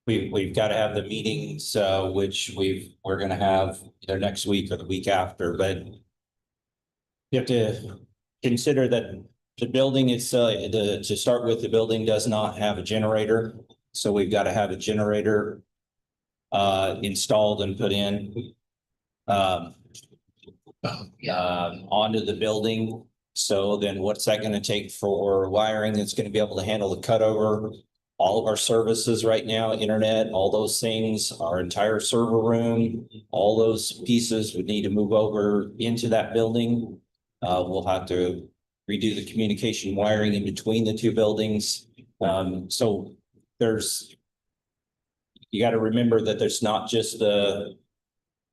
We've got to have the meetings, which we're gonna have either next week or the week after, but you have to consider that the building is, to start with, the building does not have a generator. So we've got to have a generator installed and put in onto the building. So then what's that going to take for wiring that's going to be able to handle the cutover? All of our services right now, internet, all those things, our entire server room, all those pieces would need to move over into that building. We'll have to redo the communication wiring in between the two buildings. So you got to remember that there's not just the,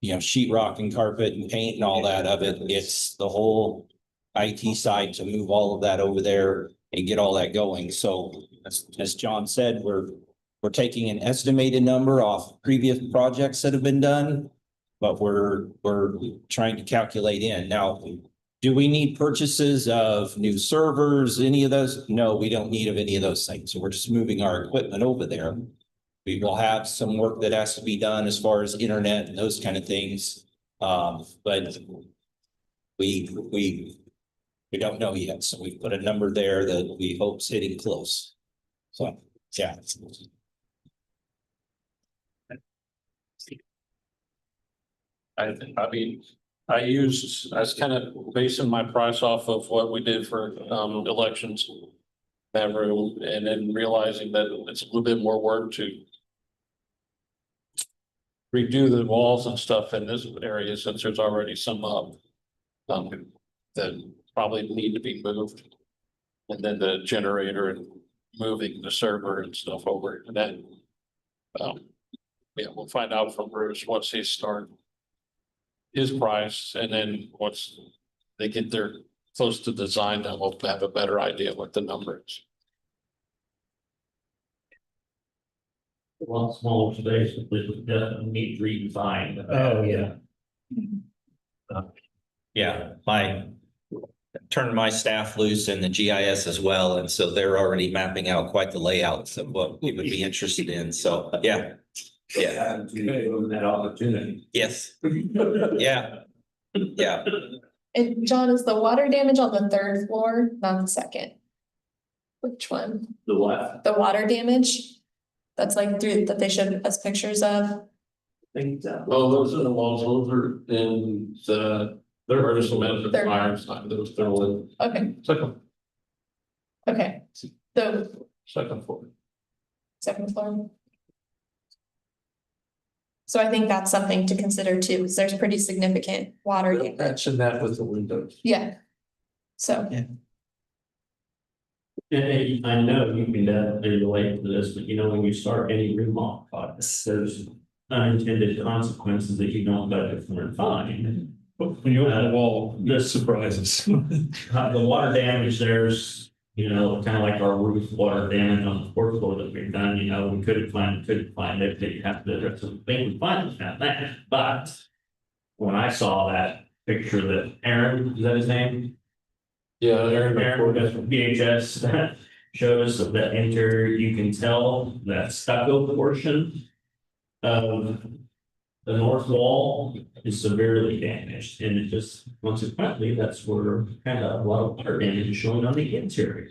sheetrock and carpet and paint and all that of it. It's the whole IT side to move all of that over there and get all that going. So as John said, we're taking an estimated number off previous projects that have been done, but we're trying to calculate in. Now, do we need purchases of new servers, any of those? No, we don't need of any of those things. So we're just moving our equipment over there. We will have some work that has to be done as far as internet and those kind of things. But we don't know yet, so we put a number there that we hope's hitting close. So, yeah. I mean, I was kind of basing my price off of what we did for elections. That room, and then realizing that it's a little bit more work to redo the walls and stuff in this area since there's already some up. That probably need to be moved. And then the generator and moving the server and stuff over, and then yeah, we'll find out from Bruce once he starts his price, and then once they get there close to design, then we'll have a better idea what the number is. A lot smaller space, but this would definitely need redesign. Oh, yeah. Yeah, turned my staff loose in the GIS as well, and so they're already mapping out quite the layouts of what we would be interested in. So, yeah. Yeah. That opportunity. Yes. Yeah. Yeah. And John, is the water damage on the third floor, not the second? Which one? The what? The water damage? That's like that they showed us pictures of? Well, those are the walls, those are in there are some of the Third. fires, those they're all Okay, second the floor. second floor. So I think that's something to consider too, because there's pretty significant water damage. That's in that with the windows. Yeah. So. And I know you can definitely relate to this, but you know, when you start any remodel project, there's unintended consequences that you don't budget for and find. When you open the wall, this surprises. The water damage, there's, you know, kind of like our roof water damage on the fourth floor that we've done, you know, we couldn't find it, that you have to address the thing, we finally found that. But when I saw that picture that Aaron, is that his name? Yeah, Aaron with us from VHS that showed us of the interior, you can tell that stucco portion of the north wall is severely damaged, and it just, consequently, that's where kind of a lot of water damage is showing on the interior.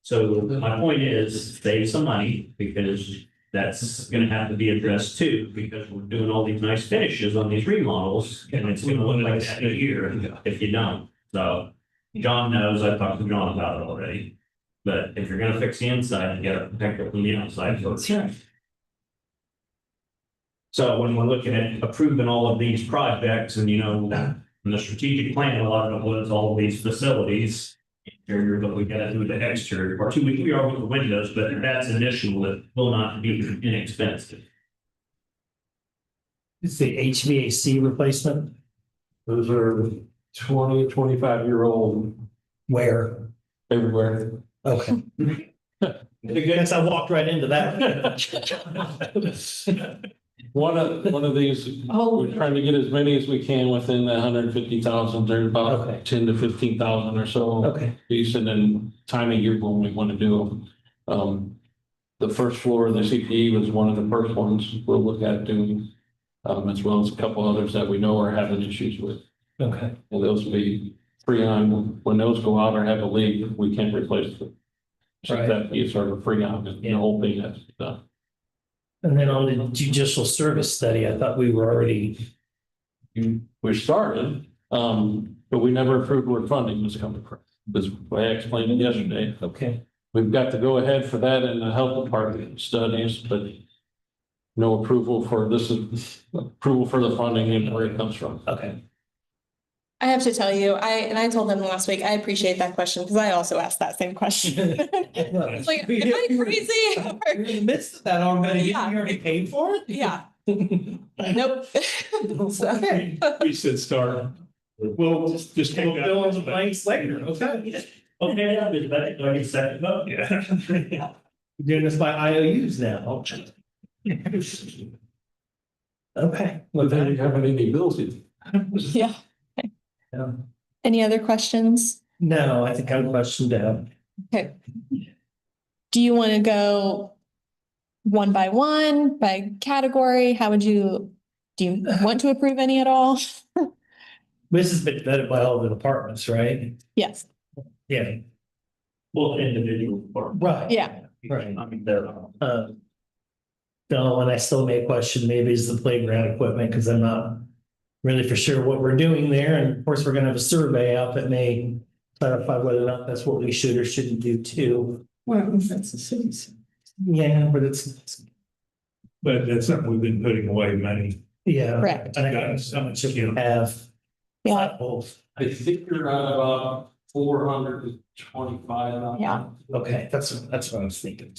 So my point is, save some money, because that's gonna have to be addressed too, because we're doing all these nice finishes on these remodels, and it's gonna look like that in a year if you don't. So John knows, I've talked to John about it already, but if you're gonna fix the inside, you gotta protect it from the outside first. So when we're looking at approving all of these projects, and you know, in the strategic plan, a lot of it was all of these facilities. Interior, but we gotta do the exterior, or we are with the windows, but that's initial, it will not be inexpensive. It's the HVAC replacement. Those are 25-year-old Where? everywhere. Okay. Guess I walked right into that. One of these, we're trying to get as many as we can within the 150,000. There's about Okay. 10 to 15,000 or so. Okay. Piece, and then timing here when we want to do them. The first floor, the CPE was one of the first ones we'll look at doing, as well as a couple others that we know are having issues with. Okay. And those will be Freon. When those go out or have a leak, we can't replace them. So Right. that be sort of Freon, and the whole thing has to be done. And then on the judicial service study, I thought we were already. We started, but we never approved where funding was coming from. This, I explained it yesterday. Okay. We've got to go ahead for that in the health department studies, but no approval for this is approval for the funding and where it comes from. Okay. I have to tell you, I told them last week, I appreciate that question because I also asked that same question. It's like, am I crazy? You're in the midst of that already. You Yeah. already paid for it? Yeah. Nope. So, We said start. Well, Just take we'll that. fill in the blanks later. Okay. Okay, I did that, do I get second vote? Yeah. Doing this by IOUs now. Okay. But then you haven't any bills yet. yeah. Yeah. Any other questions? No, I think I'm questioned out. Okay. Do you want to go one by category? How would you do you want to approve any at all? This has been vetted by all the departments, right? Yes. Yeah. Well, individual. Right. Yeah. Right. I mean, they're. The only one I still may question maybe is the playground equipment, because I'm not really for sure what we're doing there. And of course, we're gonna have a survey out that may clarify whether or not that's what we should or shouldn't do too. Well, that's the city's. Yeah, but it's, But that's something we've been putting away money. yeah. Correct. And I got so much of you have. Yeah. Both. I think you're at about 425. Yeah. Okay, that's what I was thinking.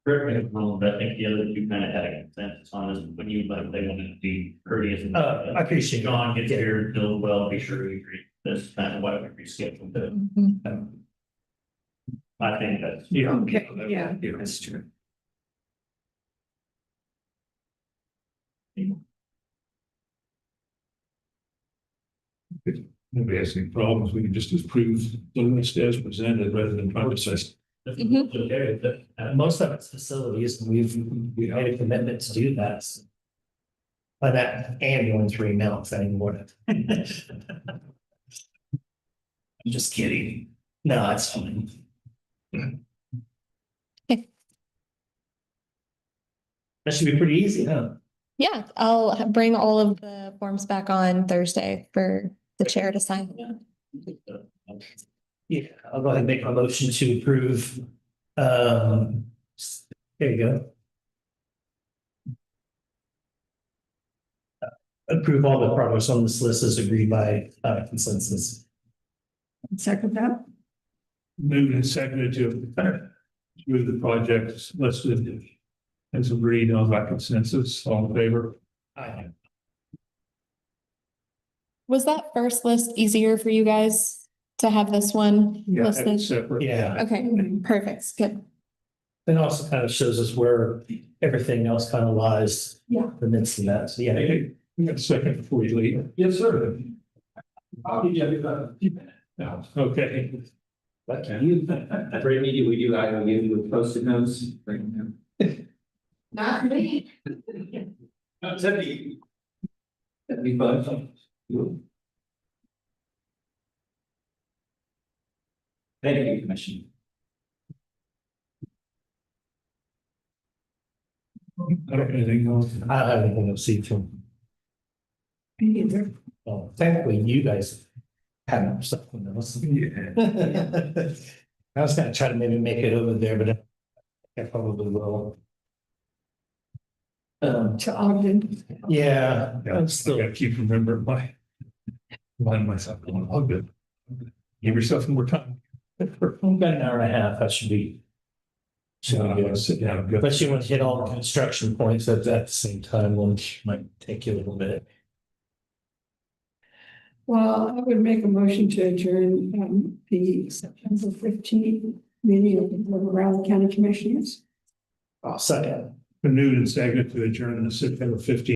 Correct me if I'm wrong, but I think the other two kind of had a consensus on this, when you, like, they wanted to be courteous. And I appreciate it. John gets here, Bill, well, be sure we agree, this kind of why we rescheduled it. Mhm. I think that's. Okay, yeah, that's true. If nobody has any problems, we can just approve the list as presented rather than trying to say. Mhm. Okay, but most of it's facilities, and we've made a commitment to do that. By that ambulance remounts anymore. I'm just kidding. No, it's fine. Okay. That should be pretty easy, huh? Yeah, I'll bring all of the forms back on Thursday for the chair to sign. Yeah, I'll go ahead and make my motion to approve. There you go. Approve all the progress on this list as agreed by consensus. Second that. Moved and seconded to move the projects listed as agreed on by consensus, all in favor? Aye. Was that first list easier for you guys to have this one listed? Separate. Yeah, Okay, perfect, good. it also kind of shows us where everything else kind of lies. Yeah. The midst of that, so yeah. Hey, you got a second before you leave? Yes, sir. I'll give you a few minutes. No, okay. Lucky you. For immediately you, I will give you a post-it notes. Not me. That'd be fun. Thank you, Commissioner. I don't have anything else. I don't have anything to see from. Me either. Well, thankfully, you guys have something else. Yeah. I was gonna try to maybe make it over there, but I probably will. To Ogden. Yeah, Yeah, I'm I still, gotta keep remembering myself going, oh, good. Give yourself more time. about an hour and a half, I should be. So I'm Should be gonna good. sit down and go. Especially when you hit all the construction points at the same time, which might take you a little bit. Well, I would make a motion to adjourn the September 15th meeting of the Board of Raleigh County Commissioners. I'll second. Moved and seconded to adjourn the September 15th